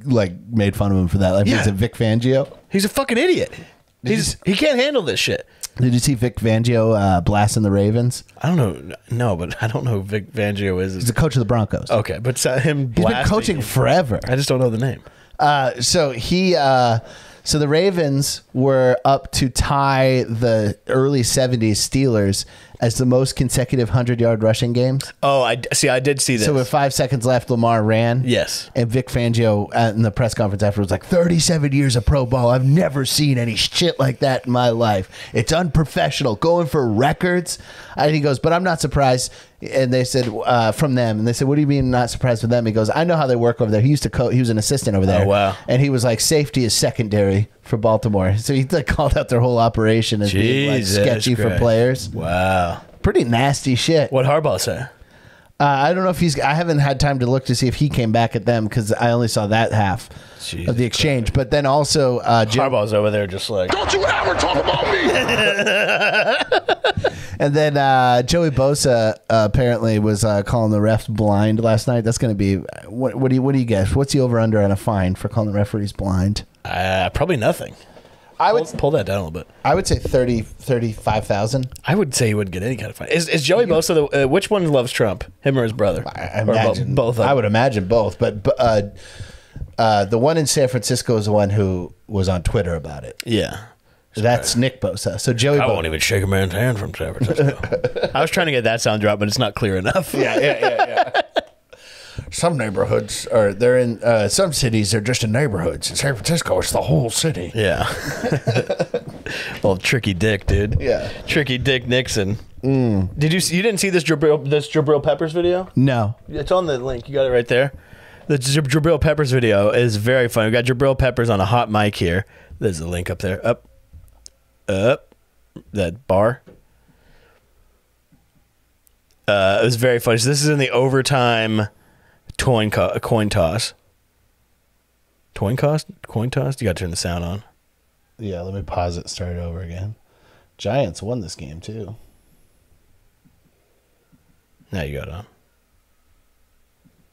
made fun of him for that. Like, he's a Vic Fangio. He's a fucking idiot. He can't handle this shit. Did you see Vic Fangio blasting the Ravens? I don't know. No, but I don't know who Vic Fangio is. He's the coach of the Broncos. Okay, but him blasting. He's been coaching forever. I just don't know the name. So the Ravens were up to tie the early 70s Steelers as the most consecutive 100-yard rushing games. Oh, I did see this. So with 5 seconds left, Lamar ran. Yes. And Vic Fangio in the press conference after was like, 37 years of pro ball. I've never seen any shit like that in my life. It's unprofessional. Going for records. And he goes, but I'm not surprised. And they said, from them. And they said, what do you mean not surprised with them? He goes, I know how they work over there. He used to coach. He was an assistant over there. Oh, wow. And he was like, safety is secondary for Baltimore. So he called out their whole operation as being like sketchy for players. Wow. Pretty nasty shit. What'd Harbaugh say? I don't know if I haven't had time to look to see if he came back at them because I only saw that half of the exchange. But then also, Harbaugh's over there just like, Don't you ever talk about me. And then Joey Bosa apparently was calling the refs blind last night. That's going to be what do you guess? What's the over under on a fine for calling the referees blind? Probably nothing. I would pull that down a little bit. I would say 35,000. I would say he wouldn't get any kind of fine. Is Joey Bosa which one loves Trump? Him or his brother? I imagine both. I would imagine both, but the one in San Francisco is the one who was on Twitter about it. Yeah. That's Nick Bosa. So Joey I won't even shake a man's hand from San Francisco. I was trying to get that sound drop, but it's not clear enough. Yeah. some neighborhoods, or they're in some cities, they're just in neighborhoods. In San Francisco, it's the whole city. Yeah. Well, tricky dick, dude. Yeah. Tricky Dick Nixon. You didn't see this Jabril Peppers video? No. It's on the link. You got it right there. The Jabril Peppers video is very funny. We got Jabril Peppers on a hot mic here. There's a link up there. Up. That bar. It was very funny. So this is in the overtime coin toss. Coin toss? You got to turn the sound on. Yeah, let me pause it, start it over again. Giants won this game, too. Now you got it on.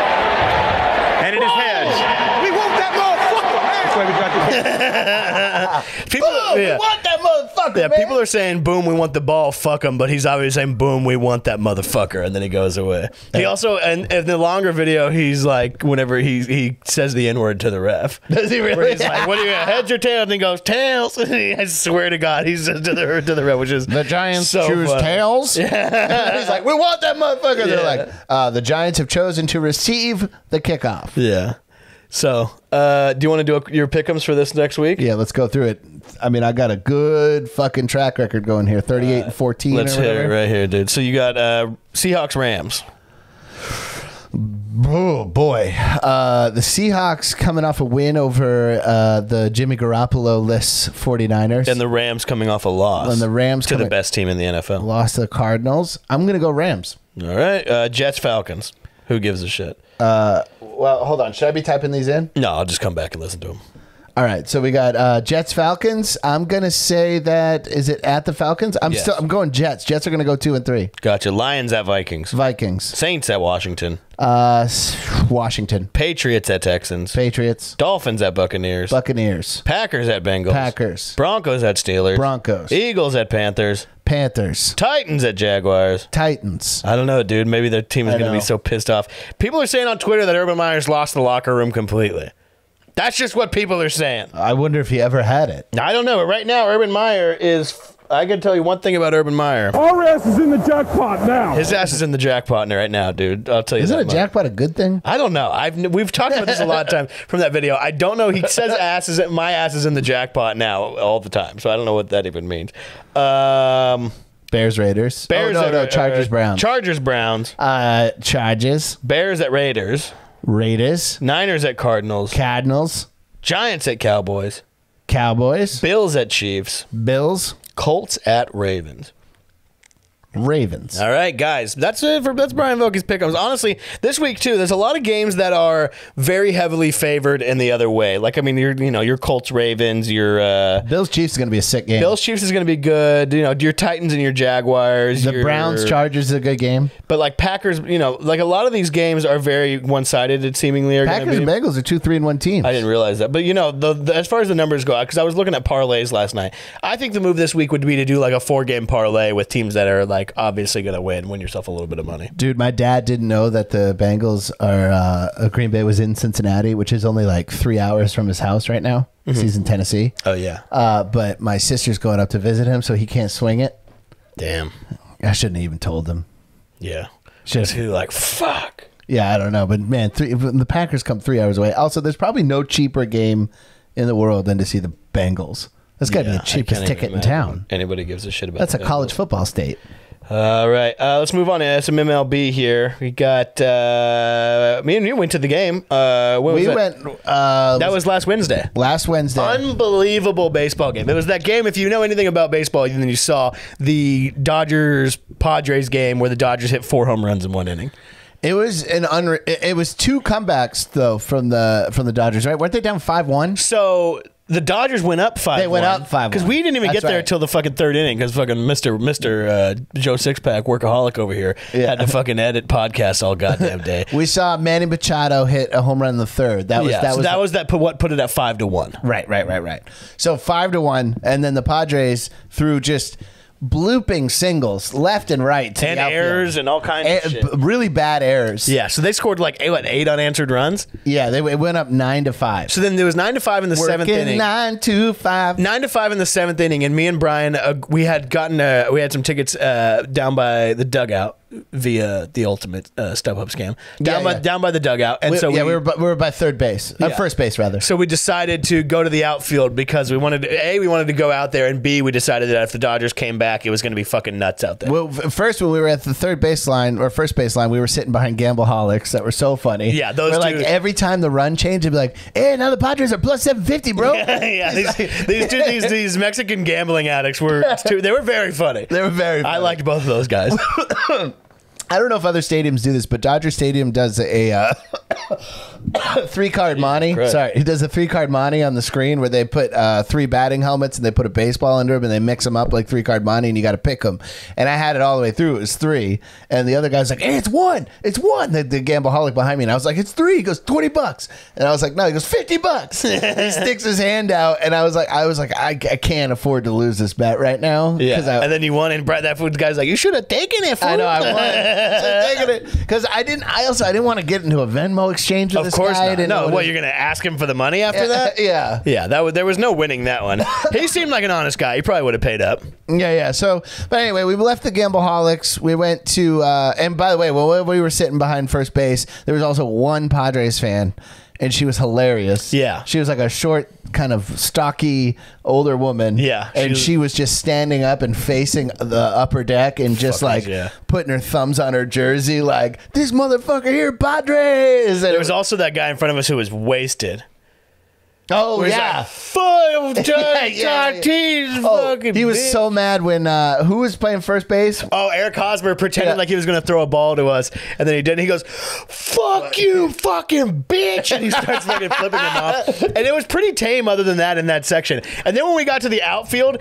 And it is heads. We want that motherfucker, man. That's why we got this. People, We want that motherfucker, yeah, man. people are saying, boom, we want the ball, fuck him, but he's obviously saying, boom, we want that motherfucker, and then he goes away. He also, and in the longer video, he's like, whenever he says the N-word to the ref. Does he really? Where he's like, what do you got, heads or tails? And he goes, tails. And I swear to God, he says to the ref, which is The Giants so choose funny. tails. Yeah. He's like, we want that motherfucker. Yeah. They're like, the Giants have chosen to receive the kickoff. Yeah. So, do you want to do your pick'ems for this next week? Yeah, let's go through it. I mean, I got a good fucking track record going here, 38-14. Let's hear it right here, dude. So you got Seahawks Rams. Oh boy, the Seahawks coming off a win over the Jimmy Garoppolo-less 49ers, And the Rams coming off a loss. And the Rams to the coming- best team in the NFL. lost to the Cardinals. I'm gonna go Rams. All right. Jets Falcons. Who gives a shit? Well, hold on. Should I be typing these in? No, I'll just come back and listen to them. All right, so we got Jets Falcons. I'm gonna say that is it at the Falcons? I'm Yes. I'm going Jets. Jets are gonna go 2-3. Gotcha. Lions at Vikings. Vikings. Saints at Washington. Washington. Patriots at Texans. Patriots. Dolphins at Buccaneers. Buccaneers. Packers at Bengals. Packers. Broncos at Steelers. Broncos. Eagles at Panthers. Panthers. Titans at Jaguars. Titans. I don't know, dude. Maybe their team is I going to be know. so pissed off. People are saying on Twitter that Urban Meyer's lost the locker room completely. That's just what people are saying. I wonder if he ever had it. I don't know, but right now, Urban Meyer is... I can tell you one thing about Urban Meyer. Our ass is in the jackpot now. His ass is in the jackpot right now, dude. I'll tell you Isn't that a much. jackpot a good thing? I don't know. We've talked about this a lot of times from that video. I don't know. He says my ass is in the jackpot now all the time, so I don't know what that even means. Bears Raiders. Bears no, Chargers Browns. Chargers Browns. Chargers. Bears at Raiders. Raiders. Niners at Cardinals. Cardinals. Giants at Cowboys. Cowboys. Bills at Chiefs. Bills. Colts at Ravens. Ravens. All right, guys, that's it that's Brian Vokey's pickups. Honestly, this week too, there's a lot of games that are very heavily favored in the other way. Like, I mean, your Colts Ravens, your Bills Chiefs is going to be a sick game. Bills Chiefs is going to be good. Your Titans and your Jaguars. The Browns Chargers is a good game. But like Packers, like a lot of these games are very one-sided. It seemingly are. Packers and Bengals are 2-3-1 teams. I didn't realize that, but as far as the numbers go, because I was looking at parlays last night, I think the move this week would be to do like a 4-game parlay with teams that are like obviously going to win yourself a little bit of money. Dude, my dad didn't know that the Bengals are Green Bay was in Cincinnati, which is only like 3 hours from his house right now. He's in Tennessee. Oh yeah. But my sister's going up to visit him, so he can't swing it. Damn. I shouldn't have even told him. Yeah. Just He's like, fuck. Yeah, I don't know, but man, the Packers come 3 hours away. Also, there's probably no cheaper game in the world than to see the Bengals. That's got to be the cheapest ticket in town. Anybody gives a shit about That's a the college Bengals. football state. All right, let's move on to some MLB here. We got me and you went to the game. When was We that? went. That was last Wednesday. Last Wednesday. Unbelievable baseball game. It was that game. If you know anything about baseball, then you saw the Dodgers Padres game where the Dodgers hit 4 home runs in 1 inning. It was it was 2 comebacks though from the Dodgers, right? Weren't they down 5-1? So the Dodgers went up 5-1. They went up 5-1. Because we didn't even That's get there right. until the fucking 3rd inning because fucking Mr. Joe Sixpack workaholic over here had to fucking edit podcasts all goddamn day. We saw Manny Machado hit a home run in the 3rd. That was what put it at 5-1. Right. So 5-1, and then the Padres threw just blooping singles left and right to And the outfield. errors and all kinds of shit. Really bad errors. Yeah, so they scored like 8 unanswered runs. Yeah, it went up 9-5. So then there was 9-5 in the 7th inning. 9-5. 9-5 in the 7th inning, and me and Brian, we had some tickets down by the dugout via the ultimate StubHub scam down by the dugout, and we were by third base, first base rather. So we decided to go to the outfield because we wanted to go out there, and B, we decided that if the Dodgers came back, it was going to be fucking nuts out there. Well, first when we were at the third baseline or first baseline, we were sitting behind Gambleholics that were so funny. Yeah, those like every time the run changed, they'd be like, "Hey, now the Padres are plus 750, bro." These Mexican gambling addicts they were very funny. They were very funny. I liked both of those guys. I don't know if other stadiums do this, but Dodger Stadium does a 3-card money. Right. Sorry, he does a 3-card money on the screen where they put 3 batting helmets and they put a baseball under them and they mix them up like 3-card money, and you got to pick them. And I had it all the way through. It was 3, and the other guy's like, "Hey, it's 1. It's 1." The gambleholic behind me, and I was like, "It's 3." He goes, "$20." And I was like, "No." He goes, $50. He sticks his hand out, and I was like, I can't afford to lose this bet right now. Yeah. And then you won, and Brad, that food guy's like, "You should have taken it, fool." I know, I won. Because I didn't want to get into a Venmo exchange with this guy. Of course not. No, what, you're going to ask him for the money after that? Yeah. Yeah, there was no winning that one. He seemed like an honest guy. He probably would have paid up. Yeah. So, but anyway, we left the Gambleholics. We went to, and by the way, while we were sitting behind first base, there was also one Padres fan, and she was hilarious. Yeah. She was like a short, kind of stocky, older woman. Yeah. And she was just standing up and facing the upper deck and just putting her thumbs on her jersey like, "This motherfucker here, Padres." And there was also that guy in front of us who was wasted. Oh, yeah. He was so mad when who was playing first base? Oh, Eric Hosmer pretended like he was going to throw a ball to us, and then he didn't. He goes, "Fuck you, fucking bitch," and he starts fucking flipping him off. And it was pretty tame other than that in that section. And then when we got to the outfield,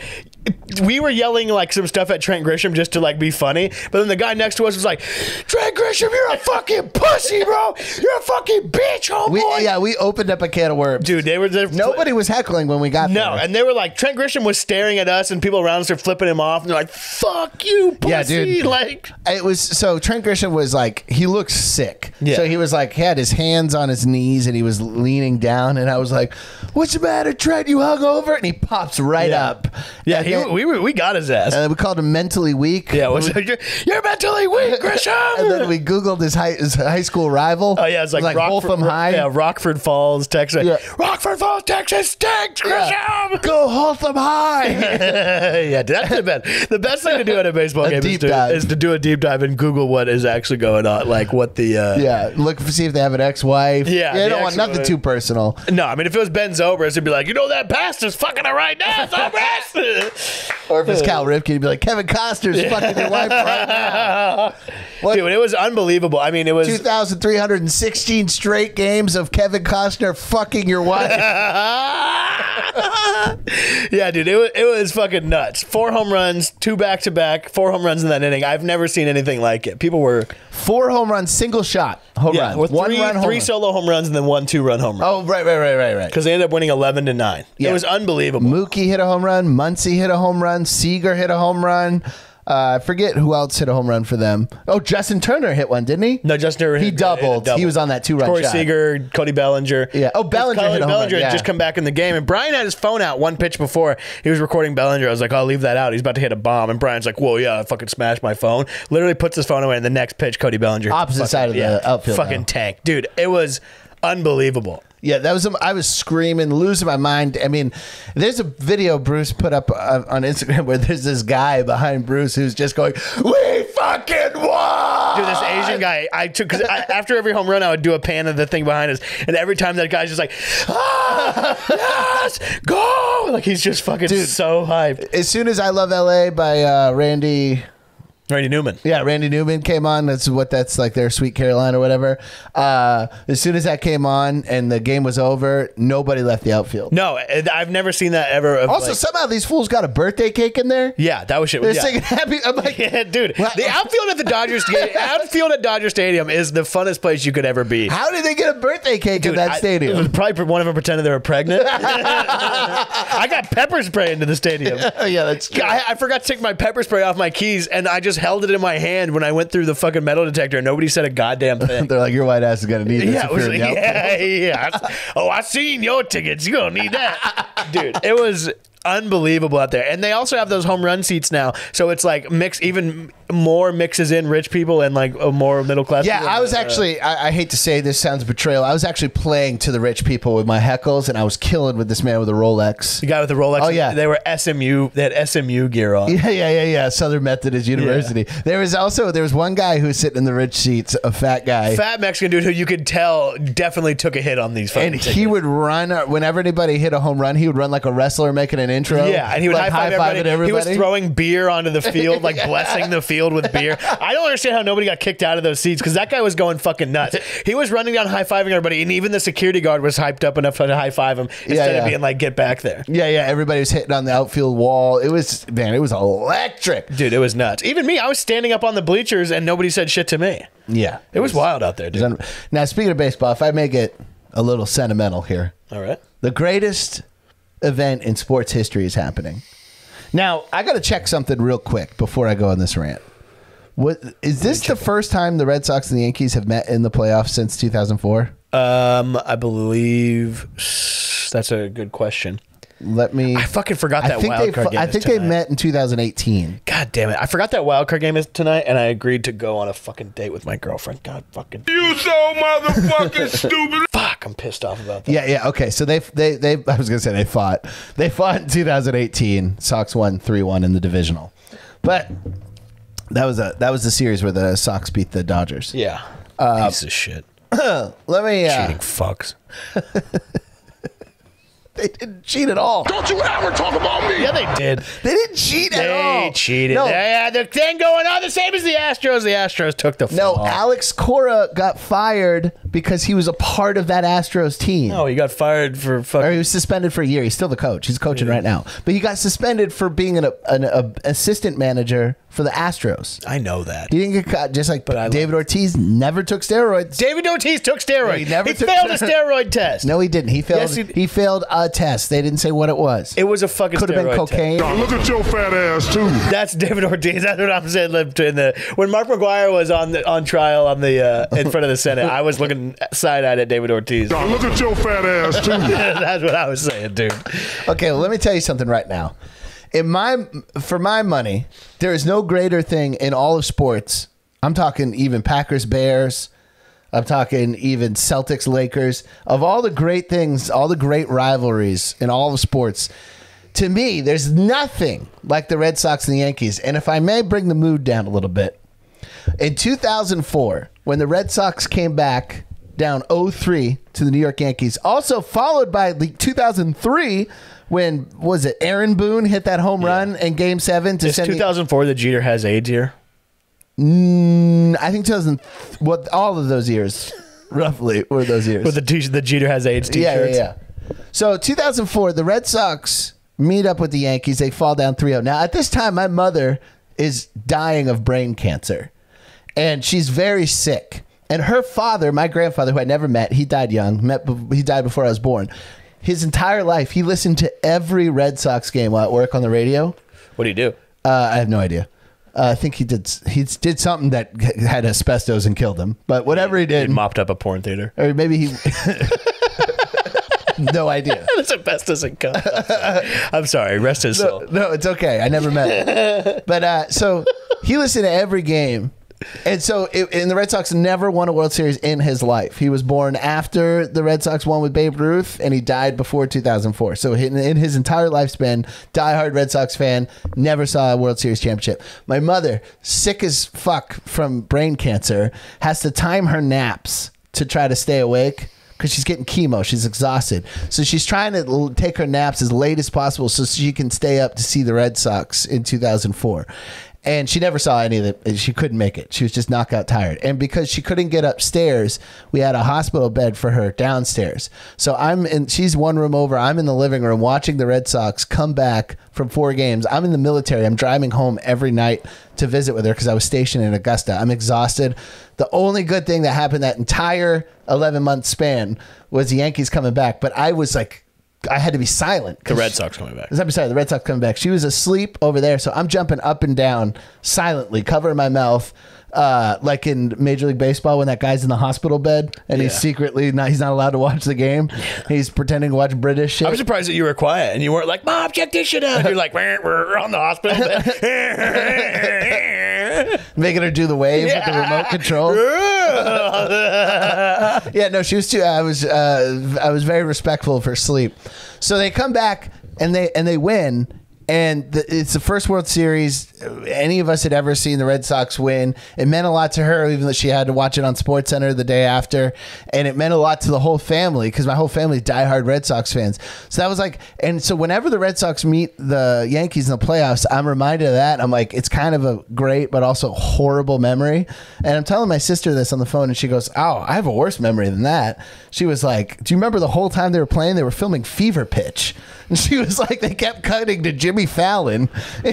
we were yelling like some stuff at Trent Grisham just to like be funny, but then the guy next to us was like, "Trent Grisham, you're a fucking pussy, bro. You're a fucking bitch, homeboy." We opened up a can of worms. Dude, they were there. Nobody was heckling when we got there. No, and they were like, Trent Grisham was staring at us, and people around us are flipping him off, and they're like, "Fuck you, pussy." Yeah, dude. Like, it was, so Trent Grisham was like, he looked sick. Yeah. So he was like, he had his hands on his knees, and he was leaning down, and I was like, "What's the matter, Trent? You hungover?" And he pops right up. Yeah, we got his ass. And we called him mentally weak. Yeah, you're mentally weak, Grisham. And then we Googled his high school rival. Oh, yeah, it's like Rockford High. Yeah, Rockford Falls, Texas. Yeah. Rockford Falls, Texas stinks, Grisham. Go Holtham High. Yeah, that's the best thing to do at a baseball game is to do a deep dive and Google what is actually going on, like what the look to see if they have an ex-wife. Yeah, you don't want nothing too personal. No, I mean, if it was Ben Zobrist, it'd be like, that bastard's fucking her right now, Zobrist. Or if it's Cal Ripken, he'd be like, "Kevin Costner's fucking your wife right now." Dude, it was unbelievable. I mean, it was 2,316 straight games of Kevin Costner fucking your wife. Yeah, dude, it was fucking nuts. 4 home runs, 2 back-to-back, 4 home runs in that inning. I've never seen anything like it. People were 4 home runs, single shot home run. With 3 solo home runs and then 1 2-run home run. Oh, right. Because they ended up winning 11-9. Yeah. It was unbelievable. Mookie hit a home run. Muncy hit a home run. Seager hit a home run. I forget who else hit a home run for them. Oh, Justin Turner hit one, didn't he? No, Justin Turner. He doubled. He was on that 2-run Corey shot. Seager, Cody Bellinger. Yeah. Oh, Bellinger hit a home run. Had just come back in the game, and Brian had his phone out 1 pitch before he was recording Bellinger. I was like, "I'll leave that out. He's about to hit a bomb." And Brian's like, "Whoa, yeah, I fucking smashed my phone." Literally puts his phone away, and the next pitch, Cody Bellinger. Opposite side of the outfield. Fucking tank. Dude, it was unbelievable. Yeah, that was. I was screaming, losing my mind. I mean, there's a video Bruce put up on Instagram where there's this guy behind Bruce who's just going, "We fucking won!" Dude, this Asian guy, because after every home run, I would do a pan of the thing behind us, and every time that guy's just like, "Yes, go!" Like he's just fucking so hyped. As soon as "I Love LA" by Randy Newman. Yeah, Randy Newman came on. That's like their Sweet Caroline or whatever. As soon as that came on and the game was over, nobody left the outfield. No, I've never seen that ever. Also, somehow these fools got a birthday cake in there. Yeah, that was shit. They're singing happy. I'm like, yeah, dude. The outfield at the outfield at Dodger Stadium is the funnest place you could ever be. How did they get a birthday cake in that stadium? It was probably one of them pretended they were pregnant. I got pepper spray into the stadium. Yeah, that's true. I forgot to take my pepper spray off my keys, and I just held it in my hand when I went through the fucking metal detector, and nobody said a goddamn thing. They're like, "Your white ass is gonna need this." Yeah. Oh, I seen your tickets. You gonna need that, dude. It was unbelievable out there, and they also have those home run seats now, so it's like mixed even more mixes in rich people and like a more middle class. Yeah, people. I was actually, I hate to say this sounds betrayal. I was actually playing to the rich people with my heckles, and I was killing with this man with a Rolex. The guy with the Rolex. Oh, yeah. They were SMU. They had SMU gear on. Yeah. Southern Methodist University. Yeah. There was one guy who was sitting in the rich seats, a fat guy. Fat Mexican dude who you could tell definitely took a hit on these fucking And tickets. he would run, whenever anybody hit a home run, he would run like a wrestler making an intro. Yeah, and he would like high-five everybody. He was everybody. throwing beer onto the field, like blessing the field with beer. I don't understand how nobody got kicked out of those seats because that guy was going fucking nuts. He was running down high-fiving everybody, and even the security guard was hyped up enough to high-five him instead of being like, get back there. Yeah, everybody was hitting on the outfield wall. It was electric. Dude, it was nuts. Even me, I was standing up on the bleachers, and nobody said shit to me. Yeah. It was wild out there, dude. Now, speaking of baseball, if I may get a little sentimental here. All right. The greatest event in sports history is happening. Now, I got to check something real quick before I go on this rant. Is this the first time the Red Sox and the Yankees have met in the playoffs since 2004? I believe that's a good question. I fucking forgot that wild card game. I think they met in 2018. God damn it. I forgot that wild card game is tonight, and I agreed to go on a fucking date with my girlfriend. God fucking. You so motherfucking stupid. Fuck, I'm pissed off about that. Yeah, okay. So they I was going to say they fought. They fought in 2018. Sox won 3-1 in the divisional. But that was the series where the Sox beat the Dodgers. Yeah. Piece of shit. Let me cheating fucks. They didn't cheat at all. Don't you ever talk about me. Yeah, they did. They didn't cheat at all. They cheated. No. They had the thing going on the same as the Astros. The Astros took the fall. No, Alex Cora got fired because he was a part of that Astros team. No, he got fired for fucking. Or he was suspended for a year. He's still the coach. He's coaching right now. But he got suspended for being an assistant manager for the Astros. I know that. He didn't get caught, just like David Ortiz never took steroids. David Ortiz took steroids. No, he failed a steroid test. No, he didn't. He failed. Yes, he failed a test. They didn't say what it was. It was a fucking Could have been cocaine. Now look at your fat ass too. That's David Ortiz. That's what I'm saying. When Mark McGuire was on trial on the in front of the Senate, I was looking side-eyed at David Ortiz. Now look at your fat ass too. That's what I was saying, dude. Okay, well, let me tell you something right now. For my money, there is no greater thing in all of sports. I'm talking even Packers, Bears. I'm talking even Celtics, Lakers. Of all the great things, all the great rivalries in all of sports, to me, there's nothing like the Red Sox and the Yankees. And if I may bring the mood down a little bit, in 2004, when the Red Sox came back down 0-3 to the New York Yankees, also followed by 2003, when was it Aaron Boone hit that home run in Game 7 to send 2004 the Jeter has AIDS year? I think 2000. All of those years, roughly, were those years. With the Jeter has AIDS t-shirts. Yeah. So 2004, the Red Sox meet up with the Yankees. They fall down 3-0. Now at this time, my mother is dying of brain cancer, and she's very sick. And her father, my grandfather, who I never met, he died young. He died before I was born. His entire life, he listened to every Red Sox game while at work on the radio. What do you do? I have no idea. I think he did something that had asbestos and killed him. But whatever he did, He mopped up a porn theater. or maybe he. No idea. That's asbestos and cum. I'm sorry. Rest his soul. No, it's okay. I never met him. But so he listened to every game. And so, and the Red Sox never won a World Series in his life. He was born after the Red Sox won with Babe Ruth, and he died before 2004. So in his entire lifespan, diehard Red Sox fan, never saw a World Series championship. My mother, sick as fuck from brain cancer, has to time her naps to try to stay awake because she's getting chemo. She's exhausted. So she's trying to take her naps as late as possible so she can stay up to see the Red Sox in 2004. And she never saw any of it. She couldn't make it. She was just knockout tired. And because she couldn't get upstairs, we had a hospital bed for her downstairs. So she's one room over. I'm in the living room watching the Red Sox come back from 4 games. I'm in the military. I'm driving home every night to visit with her because I was stationed in Augusta. I'm exhausted. The only good thing that happened that entire 11-month span was the Yankees coming back. But I was like, I had to be silent. The Red Sox coming back. I'm sorry, the Red Sox coming back. She was asleep over there, so I'm jumping up and down silently, covering my mouth, like in Major League Baseball when that guy's in the hospital bed and he's secretly he's not allowed to watch the game. He's pretending to watch British shit. I'm surprised that you were quiet and you weren't like, Mom, check this shit out. You're like, we're on the hospital bed. Making her do the wave with the remote control. Yeah, no, she was too. I was very respectful of her sleep. So they come back and they win. And it's the first World Series any of us had ever seen the Red Sox win. It meant a lot to her, even though she had to watch it on SportsCenter the day after. And it meant a lot to the whole family because my whole family is diehard Red Sox fans. So that was like, and so whenever the Red Sox meet the Yankees in the playoffs, I'm reminded of that. I'm like, it's kind of a great but also horrible memory. And I'm telling my sister this on the phone, and she goes, "Oh, I have a worse memory than that." She was like, "Do you remember the whole time they were playing? They were filming Fever Pitch." And she was like, they kept cutting to Jimmy Fallon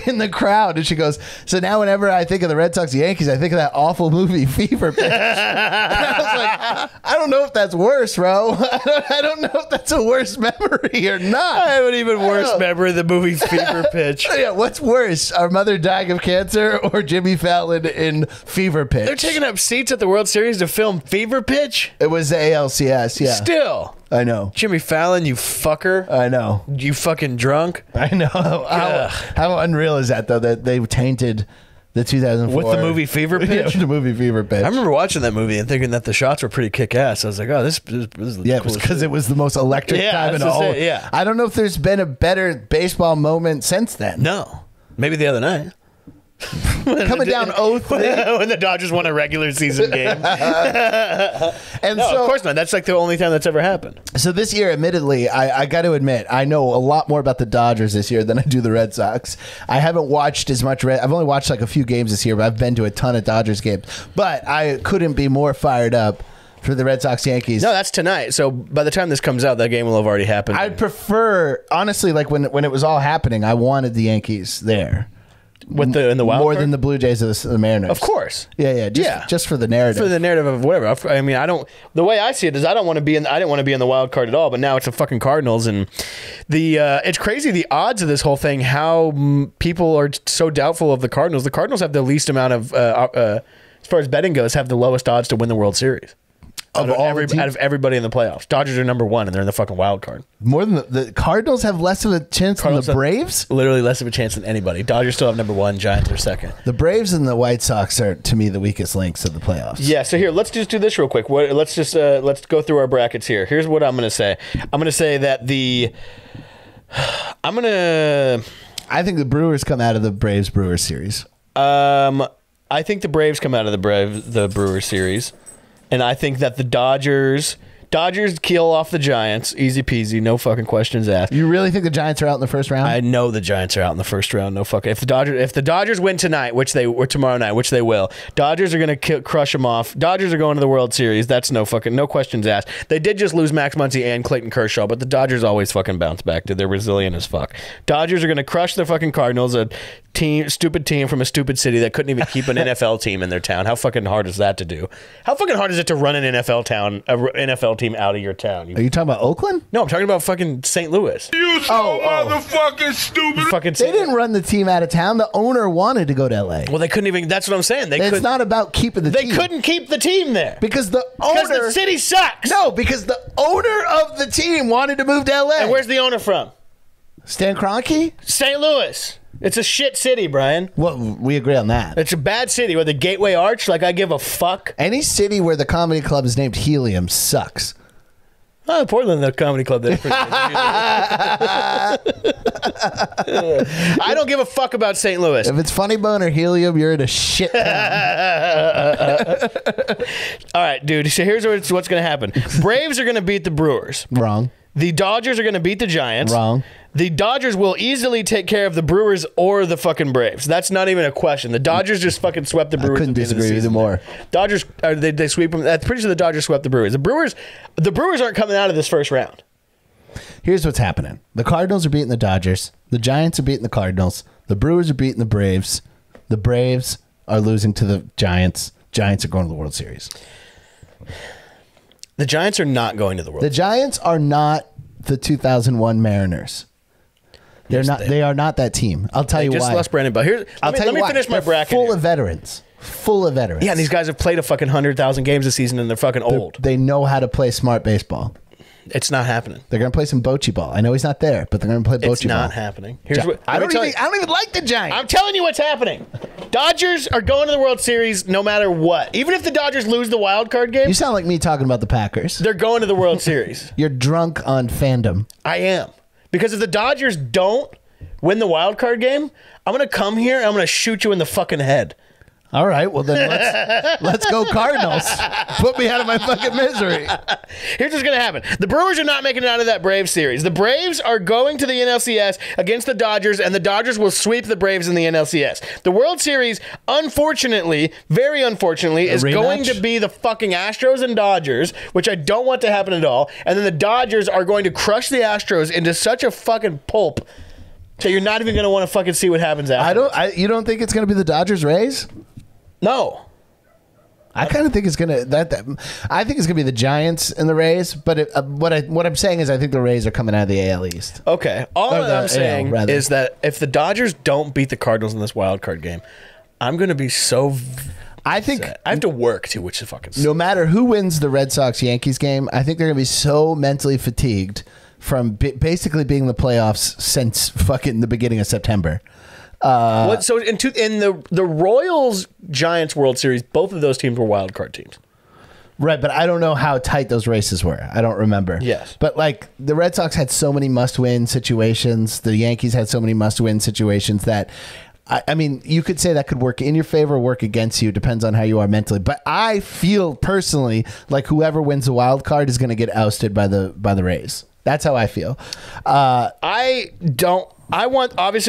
in the crowd. And she goes, "So now whenever I think of the Red Sox Yankees, I think of that awful movie Fever Pitch." And I was like, I don't know if that's worse, bro. I don't know if that's a worse memory or not. I have an even worse memory of the movie Fever Pitch. Yeah, what's worse, our mother dying of cancer or Jimmy Fallon in Fever Pitch? They're taking up seats at the World Series to film Fever Pitch? It was the ALCS, yeah. Still. I know. Jimmy Fallon, you fucker. I know. You fucking drunk. I know. How unreal is that, though, that they tainted the 2004... With the movie Fever Pitch? Yeah, with the movie Fever Pitch. I remember watching that movie and thinking that the shots were pretty kick-ass. I was like, oh, this is yeah, because it was the most electric time in the whole... Yeah. I don't know if there's been a better baseball moment since then. No. Maybe the other night. Coming down 0-3 when the Dodgers won a regular season game. And no, so, of course not. That's like the only time that's ever happened. So this year, admittedly, I got to admit, I know a lot more about the Dodgers this year than I do the Red Sox. I haven't watched as much. I've only watched like a few games this year, but I've been to a ton of Dodgers games. But I couldn't be more fired up for the Red Sox Yankees. No, that's tonight. So by the time this comes out, that game will have already happened. I'd prefer, honestly, like when it was all happening, I wanted the Yankees there. In the wild more card? than the Blue Jays or the Mariners. Of course. Yeah. Just for the narrative. For the narrative of whatever. I mean, the way I see it is I didn't want to be in the wild card at all, but now it's the fucking Cardinals, and it's crazy the odds of this whole thing, how people are so doubtful of the Cardinals. The Cardinals have the least amount of as far as betting goes, have the lowest odds to win the World Series. Out of everybody in the playoffs. Dodgers are number one, and they're in the fucking wild card. More than the Cardinals have less of a chance than the Braves? Literally less of a chance than anybody. Dodgers still have number one, Giants are second. The Braves and the White Sox are, to me, the weakest links of the playoffs. Yeah, so here, let's just do this real quick. Let's go through our brackets here. Here's what I'm going to say. I'm going to say that I think the Brewers come out of the Braves-Brewers series. I think the Braves come out of the Brewers series. And I think that the Dodgers kill off the Giants. Easy peasy, no fucking questions asked. You really think the Giants are out in the first round? I know the Giants are out in the first round. No fucking. If the Dodgers win tonight, or tomorrow night, which they will, Dodgers are going to crush them off. Dodgers are going to the World Series. That's no questions asked. They did just lose Max Muncy and Clayton Kershaw, but the Dodgers always fucking bounce back. Dude, they're resilient as fuck. Dodgers are going to crush the fucking Cardinals, a stupid team from a stupid city that couldn't even keep an NFL team in their town. How fucking hard is that to do? How fucking hard is it to run an NFL team out of your town? Are you talking about Oakland? No, I'm talking about fucking St. Louis. You so motherfucking stupid. They didn't run the team out of town. The owner wanted to go to LA. Well, they couldn't even. That's what I'm saying. It's not about keeping the team. They couldn't keep the team there because the city sucks. No, because the owner of the team wanted to move to LA. And where's the owner from? Stan Kroenke? St. Louis. It's a shit city, Brian. Well, we agree on that. It's a bad city with a Gateway Arch. Like, I give a fuck. Any city where the comedy club is named Helium sucks. Oh, Portland, the comedy club. I don't give a fuck about St. Louis. If it's Funny Bone or Helium, you're in a shit town. All right, dude. So here's what's going to happen. Braves are going to beat the Brewers. Wrong. The Dodgers are going to beat the Giants. Wrong. The Dodgers will easily take care of the Brewers or the fucking Braves. That's not even a question. The Dodgers just fucking swept the Brewers. I couldn't disagree with you more. Dodgers, they sweep them. I'm pretty sure the Dodgers swept the Brewers. The Brewers aren't coming out of this first round. Here's what's happening. The Cardinals are beating the Dodgers. The Giants are beating the Cardinals. The Brewers are beating the Braves. The Braves are losing to the Giants. Giants are going to the World Series. The Giants are not going to the World Series. The Giants are not the 2001 Mariners. They're not. They are not that team. I'll tell you why. Just lost Brandon, but here, let me finish my bracket. Full of veterans. Full of veterans. Yeah, and these guys have played a fucking 100,000 games this season, and they're fucking old. They know how to play smart baseball. It's not happening. They're going to play some bocce ball. I know he's not there, but they're going to play bocce ball. It's not happening. Here's what I don't even like the Giants. I'm telling you what's happening. Dodgers are going to the World Series no matter what. Even if the Dodgers lose the wild card game. You sound like me talking about the Packers. They're going to the World Series. You're drunk on fandom. I am. Because if the Dodgers don't win the wild card game, I'm going to come here and I'm going to shoot you in the fucking head. All right, well then let's go Cardinals. Put me out of my fucking misery. Here's what's going to happen. The Brewers are not making it out of that Braves series. The Braves are going to the NLCS against the Dodgers, and the Dodgers will sweep the Braves in the NLCS. The World Series, unfortunately, very unfortunately, is going to be the fucking Astros and Dodgers, which I don't want to happen at all. And then the Dodgers are going to crush the Astros into such a fucking pulp that you're not even going to want to fucking see what happens after. You don't think it's going to be the Dodgers-Rays? No. I kind of think it's gonna I think it's gonna be the Giants and the Rays, but what I'm saying is I think the Rays are coming out of the AL East. Okay, all I'm saying is that if the Dodgers don't beat the Cardinals in this wild card game, I'm gonna be so. I think I have to work to which the fucking. No matter who wins the Red Sox Yankees game, I think they're gonna be so mentally fatigued from basically being in the playoffs since fucking the beginning of September. So in the Royals Giants World Series, both of those teams were wild card teams. Right, but I don't know how tight those races were. I don't remember. Yes. But like the Red Sox had so many must-win situations. The Yankees had so many must-win situations that I mean, you could say that could work in your favor or work against you. Depends on how you are mentally. But I feel personally like whoever wins the wild card is going to get ousted by the Rays. That's how I feel. Obviously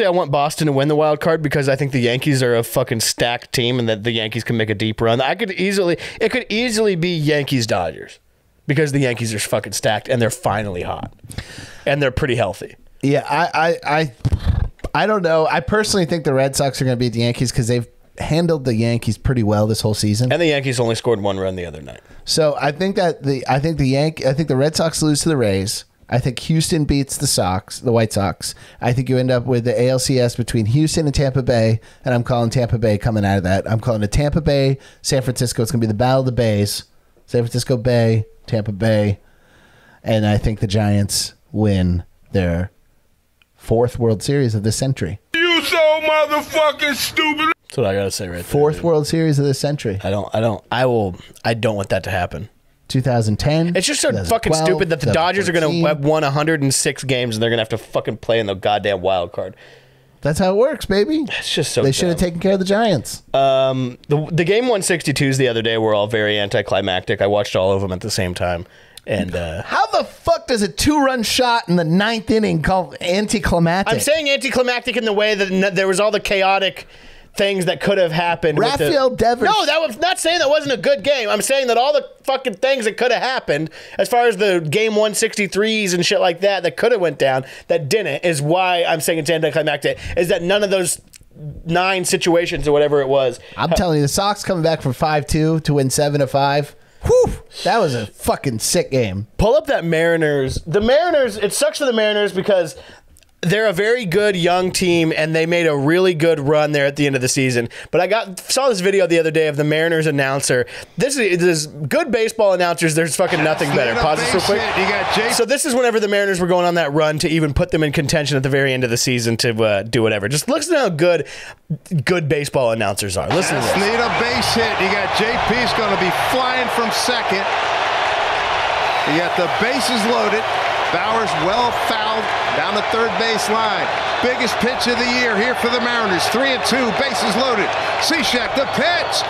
I want Boston to win the wild card because I think the Yankees are a fucking stacked team and that the Yankees can make a deep run. It could easily be Yankees Dodgers because the Yankees are fucking stacked and they're finally hot and they're pretty healthy. Yeah, I don't know. I personally think the Red Sox are going to beat the Yankees because they've handled the Yankees pretty well this whole season. And the Yankees only scored one run the other night. So I think that I think the Red Sox lose to the Rays. I think Houston beats the White Sox. I think you end up with the ALCS between Houston and Tampa Bay, and I'm calling Tampa Bay coming out of that. I'm calling it Tampa Bay, San Francisco. It's going to be the Battle of the Bays. San Francisco Bay, Tampa Bay, and I think the Giants win their 4th World Series of this century. You so motherfucking stupid. That's what I got to say right there. 4th World Series of this century. I don't want that to happen. 2010. It's just so fucking stupid that the Dodgers are going to have won 106 games and they're going to have to fucking play in the goddamn wild card. That's how it works, baby. It's just so They should have taken care of the Giants. The game 162s the other day were all very anticlimactic. I watched all of them at the same time. And how the fuck does a 2-run shot in the 9th inning called anticlimactic? I'm saying anticlimactic in the way that there was all the chaotic things that could have happened. Rafael Devers. No, that was not saying that wasn't a good game. I'm saying that all the fucking things that could have happened, as far as the game 163s and shit like that could have went down, that didn't, is why I'm saying it's anticlimactic. Is that none of those 9 situations or whatever it was. I'm telling you, the Sox coming back from 5-2 to win 7-5. Whew, that was a fucking sick game. Pull up that Mariners. The Mariners, it sucks for the Mariners because they're a very good young team, and they made a really good run there at the end of the season. But I saw this video the other day of the Mariners announcer. This is good baseball announcers. There's fucking nothing better. Pause this real quick. So this is whenever the Mariners were going on that run to even put them in contention at the very end of the season to do whatever. Just listen to how good baseball announcers are. Listen to this. Need a base hit. You got JP's going to be flying from second. You got the bases loaded. Bowers well fouled down the third base line. Biggest pitch of the year here for the Mariners. 3-2, bases loaded. Cishek, the pitch.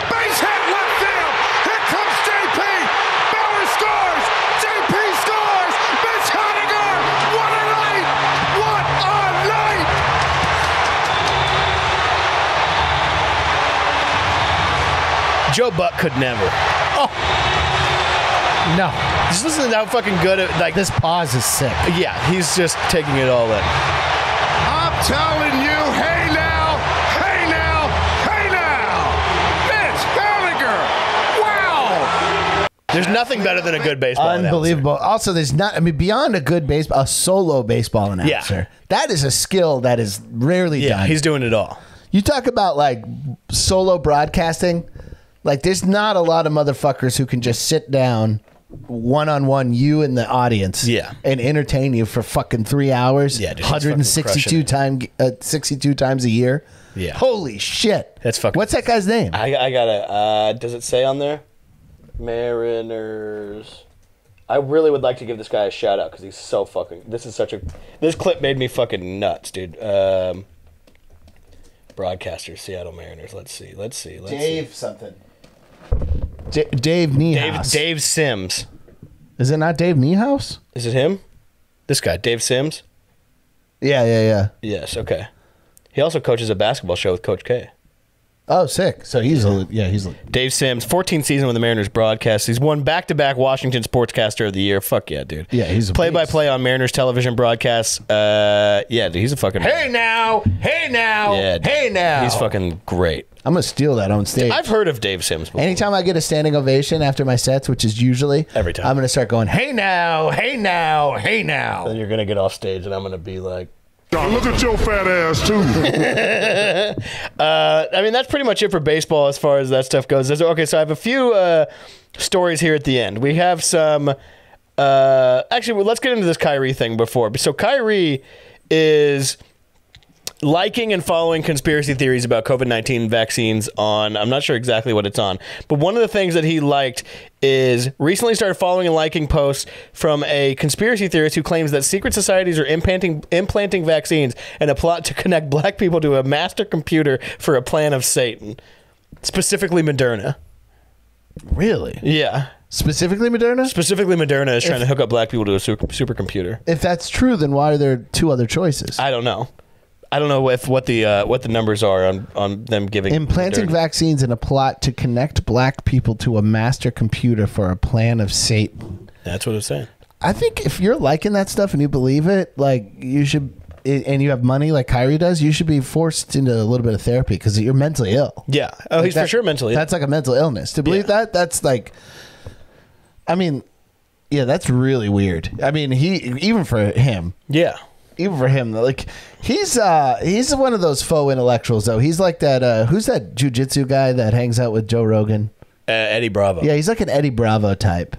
Base hit left field. Here comes JP. Bauer scores. JP scores. Mitch Haniger. What a night. What a night. Joe Buck could never. Oh. No. Just listen to how fucking good this pause is sick. Yeah, he's just taking it all in. I'm telling you, hey now, hey now, hey now. Mitch Haniger. Wow. There's nothing better than a good baseball Unbelievable. announcer. Also, there's not, I mean, beyond a good baseball, a solo baseball announcer. Yeah. That is a skill that is rarely done. He's doing it all. You talk about like solo broadcasting. Like, there's not a lot of motherfuckers who can just sit down one-on-one you and the audience, and entertain you for fucking 3 hours, 162 times a year. Yeah, holy shit, that's fucking. What's that guy's name? I gotta. Does it say on there? Mariners. I really would like to give this guy a shout out because he's so fucking. This clip made me fucking nuts, dude. Broadcaster, Seattle Mariners. Let's see. Dave something. Dave Niehaus. Dave Sims. Is it not Dave Niehaus? Is it him? This guy, Dave Sims? Yeah. Yes, okay. He also coaches a basketball show with Coach K. Oh, sick. So he's Dave Sims, 14th season with the Mariners broadcast. He's won back-to-back Washington Sportscaster of the Year. Fuck yeah, dude. Yeah, he's a play-by-play on Mariners television broadcasts. Yeah, dude, he's a fucking. Hey now. Yeah, dude, hey now. He's fucking great. I'm gonna steal that on stage. I've heard of Dave Sims before. Anytime I get a standing ovation after my sets, which is usually every time, I'm gonna start going, hey now. Then you're gonna get off stage, and I'm gonna be like. Look at your fat ass, too. I mean, that's pretty much it for baseball as far as that stuff goes. Okay, so I have a few stories here at the end. We have some... actually, let's get into this Kyrie thing before. So Kyrie is liking and following conspiracy theories about COVID-19 vaccines on, I'm not sure exactly what it's on, but one of the things that he liked is recently started following and liking posts from a conspiracy theorist who claims that secret societies are implanting vaccines in a plot to connect black people to a master computer for a plan of Satan, specifically Moderna. Really? Yeah. Specifically Moderna? Specifically Moderna is trying to hook up black people to a supercomputer. If that's true, then why are there two other choices? I don't know. I don't know what the numbers are on them giving implanting vaccines in a plot to connect black people to a master computer for a plan of Satan. That's what it's saying. I think if you're liking that stuff and you believe it, like you should, and you have money like Kyrie does, you should be forced into a little bit of therapy because you're mentally ill. Yeah. Oh, like he's for sure mentally ill. That's like a mental illness. To believe that, that's like, I mean, yeah, that's really weird. I mean, even for him. Yeah. Even for him, like he's one of those faux intellectuals, though. He's like that. Who's that jujitsu guy that hangs out with Joe Rogan? Eddie Bravo. Yeah, he's like an Eddie Bravo type,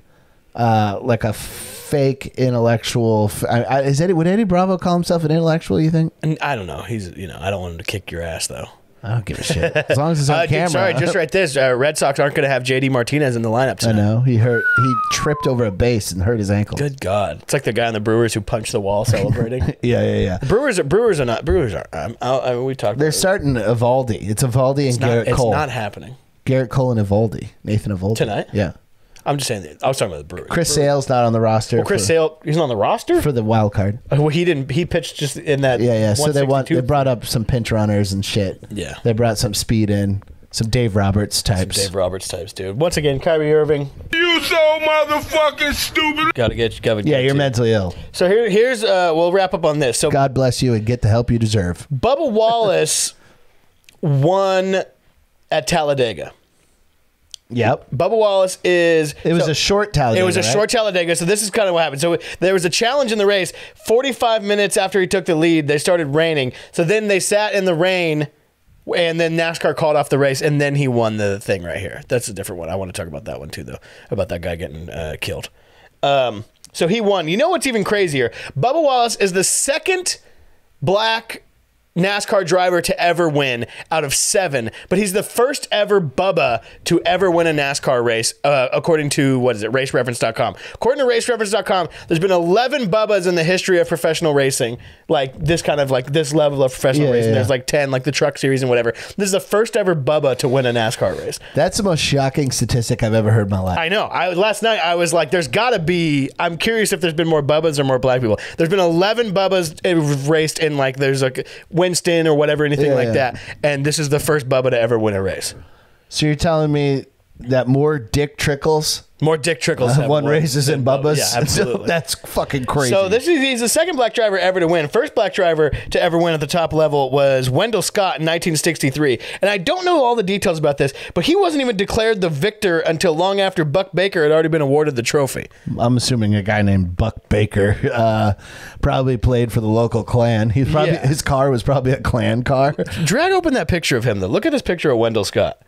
like a fake intellectual. Would Eddie Bravo call himself an intellectual? You think? I don't know. He's I don't want him to kick your ass though. I don't give a shit. As long as it's on camera. Dude, sorry, just write this. Red Sox aren't going to have JD Martinez in the lineup tonight. I know. He tripped over a base and hurt his ankle. Good God. It's like the guy on the Brewers who punched the wall celebrating. Yeah. Brewers are not. Brewers are. I mean, we talked. They're starting Evaldi. It's Evaldi and Garrett Cole. It's not happening. Garrett Cole and Evaldi. Nathan Evaldi. Tonight? Yeah. I'm just saying. I was talking about the Brewers. Chris Sale's not on the roster. Well, Chris Sale, he's not on the roster for the wild card. Well, he didn't. He pitched just in that. Yeah. So they brought up some pinch runners and shit. Yeah. They brought some speed in, some Dave Roberts types. Some Dave Roberts types, dude. Once again, Kyrie Irving. You so motherfucking stupid. Gotta get. Yeah, you're mentally ill. So here's. We'll wrap up on this. So God bless you and get the help you deserve. Bubba Wallace won at Talladega. Yep. Bubba Wallace is... It was a short Talladega, It was a short Talladega, so this is kind of what happened. So there was a challenge in the race. 45 minutes after he took the lead, they started raining. So then they sat in the rain, and then NASCAR called off the race, and then he won the thing right here. That's a different one. I want to talk about that one too, though, about that guy getting killed. So he won. You know what's even crazier? Bubba Wallace is the second black NASCAR driver to ever win out of 7, but he's the first ever Bubba to ever win a NASCAR race, according to, racereference.com. According to racereference.com, there's been 11 Bubbas in the history of professional racing, like this kind of, like this level of professional racing. There's like 10, like the truck series and whatever. This is the first ever Bubba to win a NASCAR race. That's the most shocking statistic I've ever heard in my life. I know. Last night I was like, there's got to be, I'm curious if there's been more Bubbas or more black people. There's been 11 Bubbas raced in, like, there's like Winston or whatever, anything like that. And this is the first Bubba to ever win a race. So you're telling me that more Dick Trickles have won races in Bubba's? Yeah, absolutely. That's fucking crazy. So he's the second black driver ever to win. First black driver to ever win at the top level was Wendell Scott in 1963. And I don't know all the details about this, but he wasn't even declared the victor until long after Buck Baker had already been awarded the trophy. I'm assuming a guy named Buck Baker probably played for the local Klan. His car was probably a Klan car. Drag open that picture of him, though. Look at this picture of Wendell Scott.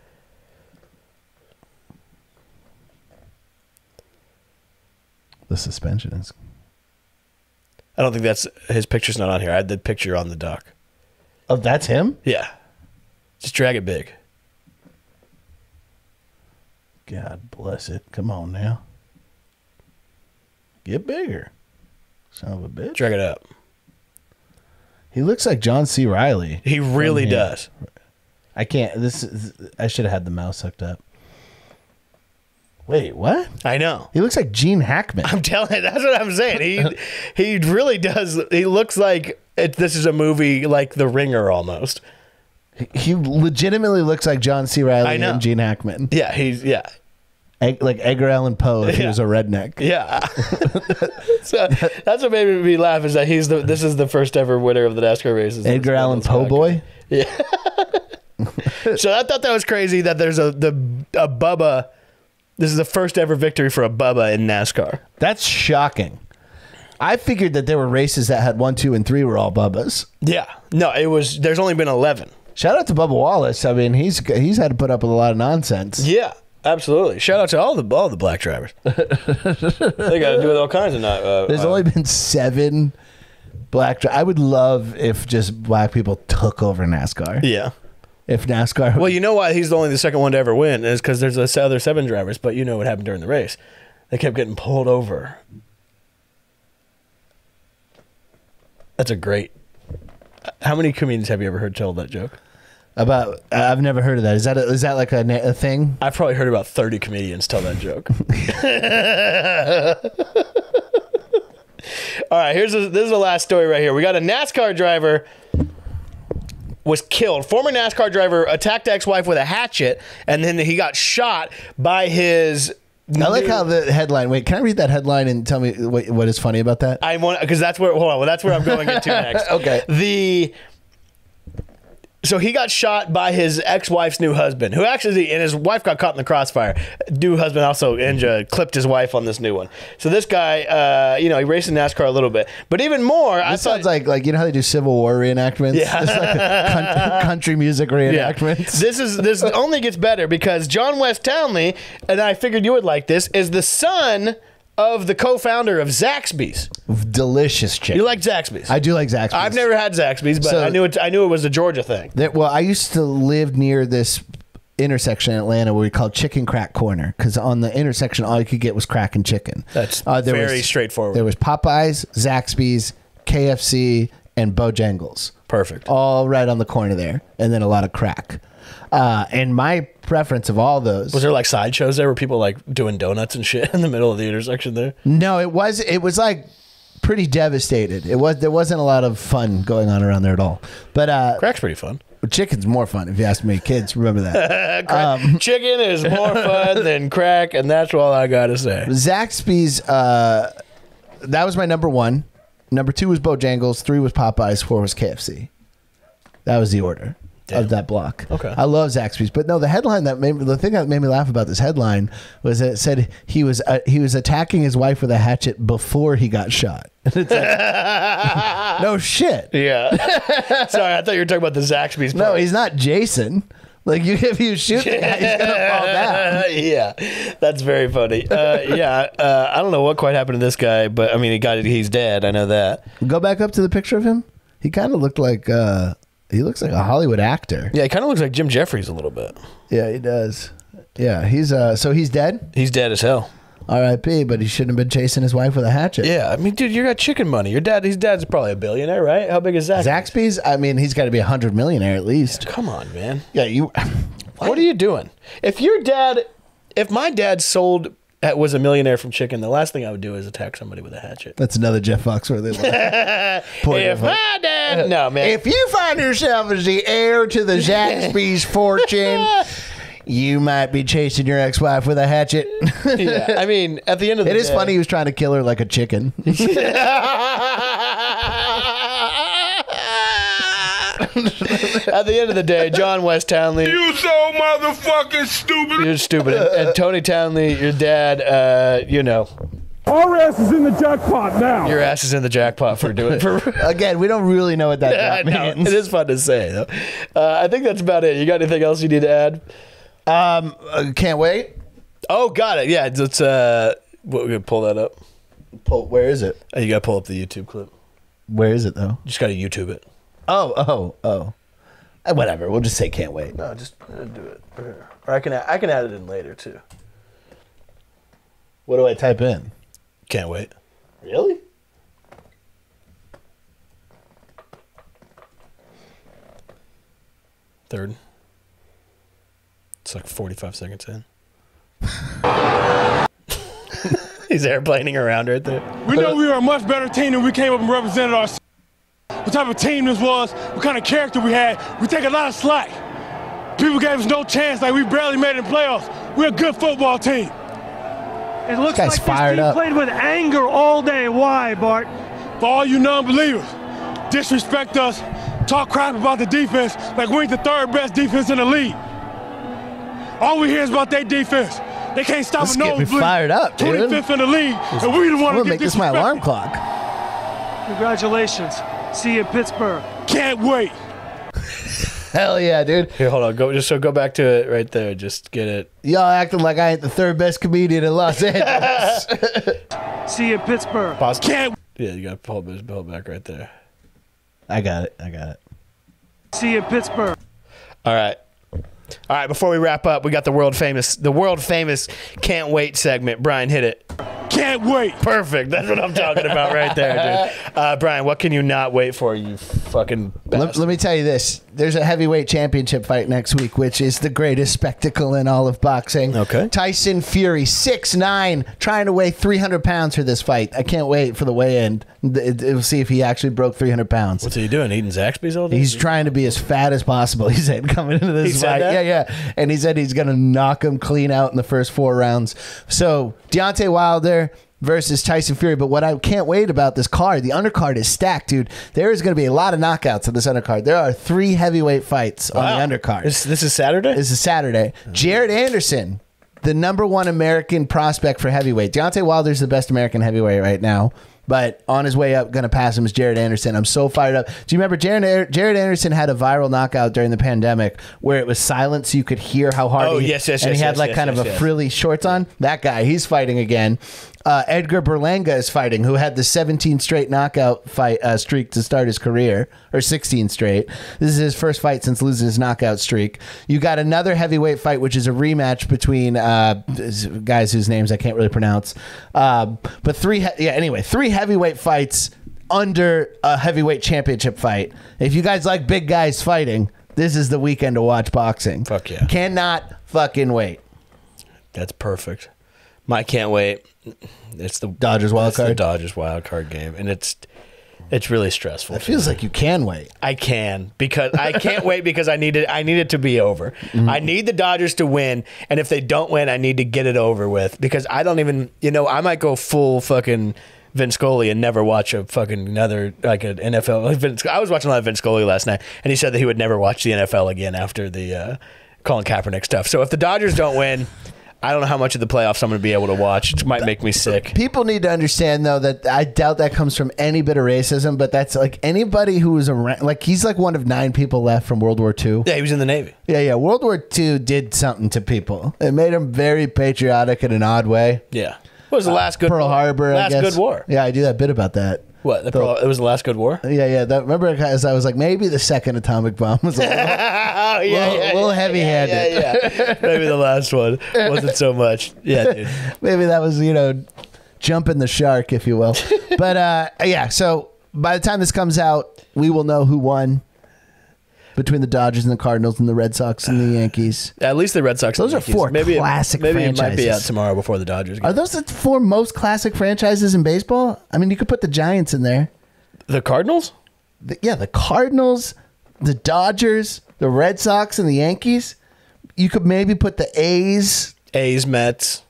The suspension is. I don't think that's his picture's not on here. I had the picture on the dock. Oh, that's him? Yeah. Just drag it big. God bless it. Come on now. Get bigger. Son of a bitch. Drag it up. He looks like John C. Reilly. He really does. I can't. I should have had the mouse hooked up. Wait, what? I know. He looks like Gene Hackman. I'm telling you, that's what I'm saying. He really does. He looks like this is a movie like The Ringer almost. He legitimately looks like John C. Reilly and Gene Hackman. Yeah, like Edgar Allan Poe if he was a redneck. Yeah. So that's what made me laugh is that this is the first ever winner of the NASCAR races. Edgar Allan Poe boy? Yeah. So I thought that was crazy that there's a Bubba. This is the first ever victory for a Bubba in NASCAR. That's shocking. I figured that there were races that had 1, 2, and 3 were all Bubbas. Yeah. No, there's only been 11. Shout out to Bubba Wallace. I mean, he's had to put up with a lot of nonsense. Yeah, absolutely. Shout out to all the black drivers. They got to do with all kinds of There's only been 7 black drivers. I would love if just black people took over NASCAR. Yeah. If NASCAR... Well, you know why he's only the second one to ever win is because there's the other 7 drivers, but you know what happened during the race. They kept getting pulled over. That's a great... How many comedians have you ever heard tell that joke? About... I've never heard of that. Is that like a thing? I've probably heard about 30 comedians tell that joke. All right, this is the last story right here. We got a NASCAR driver... was killed. Former NASCAR driver attacked ex-wife with a hatchet, and then he got shot by his... I like how the headline... Wait, can I read that headline and tell me what is funny about that? I want... Because that's where... Hold on. Well, that's where I'm going into next. Okay. So he got shot by his ex-wife's new husband, who actually... And his wife got caught in the crossfire. New husband also clipped his wife on this new one. So this guy, he raced in NASCAR a little bit. But even more... This sounds like you know how they do Civil War reenactments? Yeah. It's like a country music reenactments. Yeah. This only gets better because John West Townley, and I figured you would like this, is the son... of the co-founder of Zaxby's. Delicious chicken. You like Zaxby's? I do like Zaxby's. I've never had Zaxby's, but I knew it was a Georgia thing. Well, I used to live near this intersection in Atlanta where we called Chicken Crack Corner because on the intersection all you could get was crack and chicken. That's very straightforward. There was Popeyes, Zaxby's, KFC, and Bojangles. Perfect. All right on the corner there, and then a lot of crack. And my preference of all those... Was there like sideshows there where people like doing donuts and shit in the middle of the intersection there? No, it was like pretty devastated. There wasn't a lot of fun going on around there at all. But crack's pretty fun. Chicken's more fun if you ask me. Kids, remember that. Chicken is more fun than crack, and that's all I gotta say. Zaxby's, that was my number 1. Number 2 was Bojangles. 3 was Popeyes. 4 was KFC. That was the order. Damn. Of that block. Okay. I love Zaxby's, but no, the thing that made me laugh about this headline was that it said he was attacking his wife with a hatchet before he got shot. It's like, no shit. Yeah. Sorry, I thought you were talking about the Zaxby's part. No, he's not Jason. Like if you shoot the guy, he's gonna fall down. Yeah, that's very funny. I don't know what quite happened to this guy, but I mean, he's dead. I know that. Go back up to the picture of him. He kind of looked like. He looks like a Hollywood actor. Yeah, he kind of looks like Jim Jeffries a little bit. Yeah, he does. Yeah, he's so he's dead? He's dead as hell. R.I.P., but he shouldn't have been chasing his wife with a hatchet. Yeah, I mean, dude, you got chicken money. His dad's probably a billionaire, right? How big is Zaxby's? Zaxby's? I mean, he's got to be $100 millionaire at least. Come on, man. Yeah, you... What are you doing? If my dad was a millionaire from chicken, the last thing I would do is attack somebody with a hatchet. That's another Jeff Foxworthy line. If my dad... No, man. If you find yourself as the heir to the Zaxby's fortune, you might be chasing your ex-wife with a hatchet. Yeah, I mean, at the end of the day... It is funny he was trying to kill her like a chicken. At the end of the day, John West Townley... You so motherfucking stupid. You're stupid. And Tony Townley, your dad, Our ass is in the jackpot now. Your ass is in the jackpot for doing it. Again, we don't really know what that means. It is fun to say, though. I think that's about it. You got anything else you need to add? Can't wait. Oh, got it. Yeah, let's we'll pull that up. Where is it? You gotta pull up the YouTube clip. Where is it though? You just gotta YouTube it. Oh. Whatever. We'll just say can't wait. No, just do it. Or I can add it in later too. What do I type in? Can't wait. Really? Third. It's like 45 seconds in. He's airplaning around right there. We know we were a much better team than we came up and represented ourselves. What type of team this was, what kind of character we had. We take a lot of slack. People gave us no chance, like we barely made it in playoffs. We're a good football team. It looks This guy's like fired this team up. played with anger all day. Why, Bart? For all you non-believers, disrespect us, talk crap about the defense like we ain't the third best defense in the league. All we hear is about their defense. They can't stop This a get me nosebleed. fired up, dude. 25th in the league, and we the I'm one gonna to make get this my alarm disrespected. clock. Congratulations. See you in Pittsburgh. Can't wait. Hell yeah, dude. Here, hold on. Go back to it right there. Just get it. Y'all acting like I ain't the third best comedian in Los Angeles. See you in Pittsburgh. Pause. Can't. Yeah, you gotta pull it back right there. I got it. See you in Pittsburgh. All right. Before we wrap up, we got the world famous can't wait segment. Brian, hit it. Can't wait. Perfect. That's what I'm talking about right there, dude. Brian, what can you not wait for, you fucking bastard? Let me tell you this. There's a heavyweight championship fight next week, which is the greatest spectacle in all of boxing. Okay. Tyson Fury, 6'9", trying to weigh 300 pounds for this fight. I can't wait for the weigh-in. We'll see if he actually broke 300 pounds. What's he doing? Eating Zaxby's all day? He's trying to be as fat as possible, he said, coming into this He said fight. that? Yeah. And he said he's going to knock him clean out in the first 4 rounds. So, Deontay Wilder versus Tyson Fury. But what I can't wait about this card, the undercard is stacked, dude. There is going to be a lot of knockouts on this undercard. There are 3 heavyweight fights on the undercard. This is Saturday? This is Saturday. Jared Anderson, the #1 American prospect for heavyweight. Deontay Wilder's the best American heavyweight right now. But on his way up, going to pass him is Jared Anderson. I'm so fired up. Do you remember Jared Anderson had a viral knockout during the pandemic where it was silent so you could hear how hard he yes. And he had like kind of a frilly shorts on. That guy, he's fighting again. Edgar Berlanga is fighting, who had the 17 straight knockout fight streak to start his career, or 16 straight. This is his first fight since losing his knockout streak. You got another heavyweight fight, which is a rematch between guys whose names I can't really pronounce. But 3 heavyweight fights under a heavyweight championship fight. If you guys like big guys fighting, this is the weekend to watch boxing. Fuck yeah. Cannot fucking wait. That's perfect. My can't wait. It's the Dodgers wild card. The Dodgers wild card game, and it's really stressful. It feels like you can wait. I can because I can't wait because I need it to be over. I need the Dodgers to win, and if they don't win, I need to get it over with because I don't even I might go full fucking Vince Scully and never watch a fucking another like an NFL. I was watching a lot of Vince Scully last night, and he said that he would never watch the NFL again after the Colin Kaepernick stuff. So if the Dodgers don't win, I don't know how much of the playoffs I'm going to be able to watch. It might make me sick. People need to understand, though, that I doubt that comes from any bit of racism, but that's like anybody who was around. Like, he's like one of 9 people left from World War II. Yeah, he was in the Navy. Yeah. World War II did something to people. It made them very patriotic in an odd way. Yeah. What was the last good Pearl Harbor, I guess. Last good war. Yeah, I do that bit about that. What? It was the last good war? Yeah. Remember, as I was like, maybe the second atomic bomb was a little heavy-handed. Yeah. Maybe the last one wasn't so much. Yeah, dude. Maybe that was, jumping the shark, if you will. But, yeah, so by the time this comes out, we will know who won between the Dodgers and the Cardinals and the Red Sox and the Yankees. At least the Red Sox. Those are 4 classic maybe franchises. Maybe it might be out tomorrow before the Dodgers game. Are those the 4 most classic franchises in baseball? I mean, you could put the Giants in there. The Cardinals? The Cardinals, the Dodgers, the Red Sox, and the Yankees. You could maybe put the A's, Mets,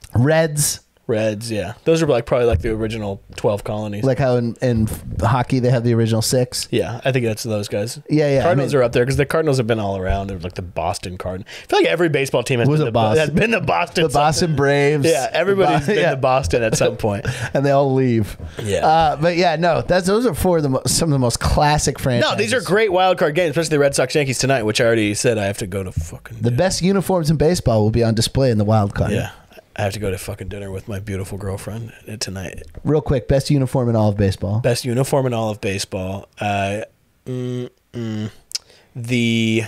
Reds, yeah. Those are probably the original 12 colonies. Like how in hockey they have the original 6. Yeah, I think that's those guys. Yeah. Cardinals are up there because the Cardinals have been all around. They're like the Boston Cardinals. I feel like every baseball team has been the Boston. The Boston Braves. Yeah, everybody's been to Boston at some point. And they all leave. Yeah. But yeah, no, those are 4 of some of the most classic franchises. No, these are great wild card games, especially the Red Sox Yankees tonight, which I already said I have to go to fucking. The best uniforms in baseball will be on display in the wild card. Yeah. I have to go to fucking dinner with my beautiful girlfriend tonight. Real quick, best uniform in all of baseball. Best uniform in all of baseball. The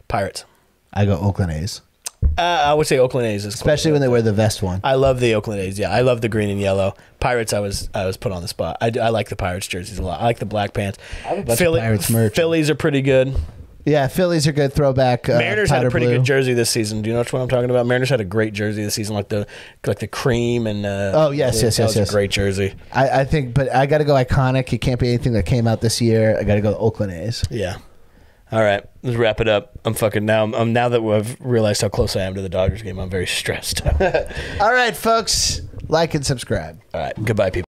Pirates. I go Oakland A's. I would say Oakland A's, especially when they wear the vest one. I love the Oakland A's. Yeah, I love the green and yellow. Pirates, I was put on the spot. I like the Pirates jerseys a lot. I like the black pants. I have a bunch of Pirates merch. Phillies are pretty good. Yeah, Phillies are good. Throwback. Mariners had a pretty blue. good jersey this season. Do you know which one I'm talking about? Mariners had a great jersey this season, like the cream and. Oh yes. That was a great jersey. I think, but I got to go iconic. It can't be anything that came out this year. I got to go Oakland A's. Yeah. All right, let's wrap it up. I'm fucking now. Now that we've realized how close I am to the Dodgers game, I'm very stressed. All right, folks, like and subscribe. All right, goodbye, people.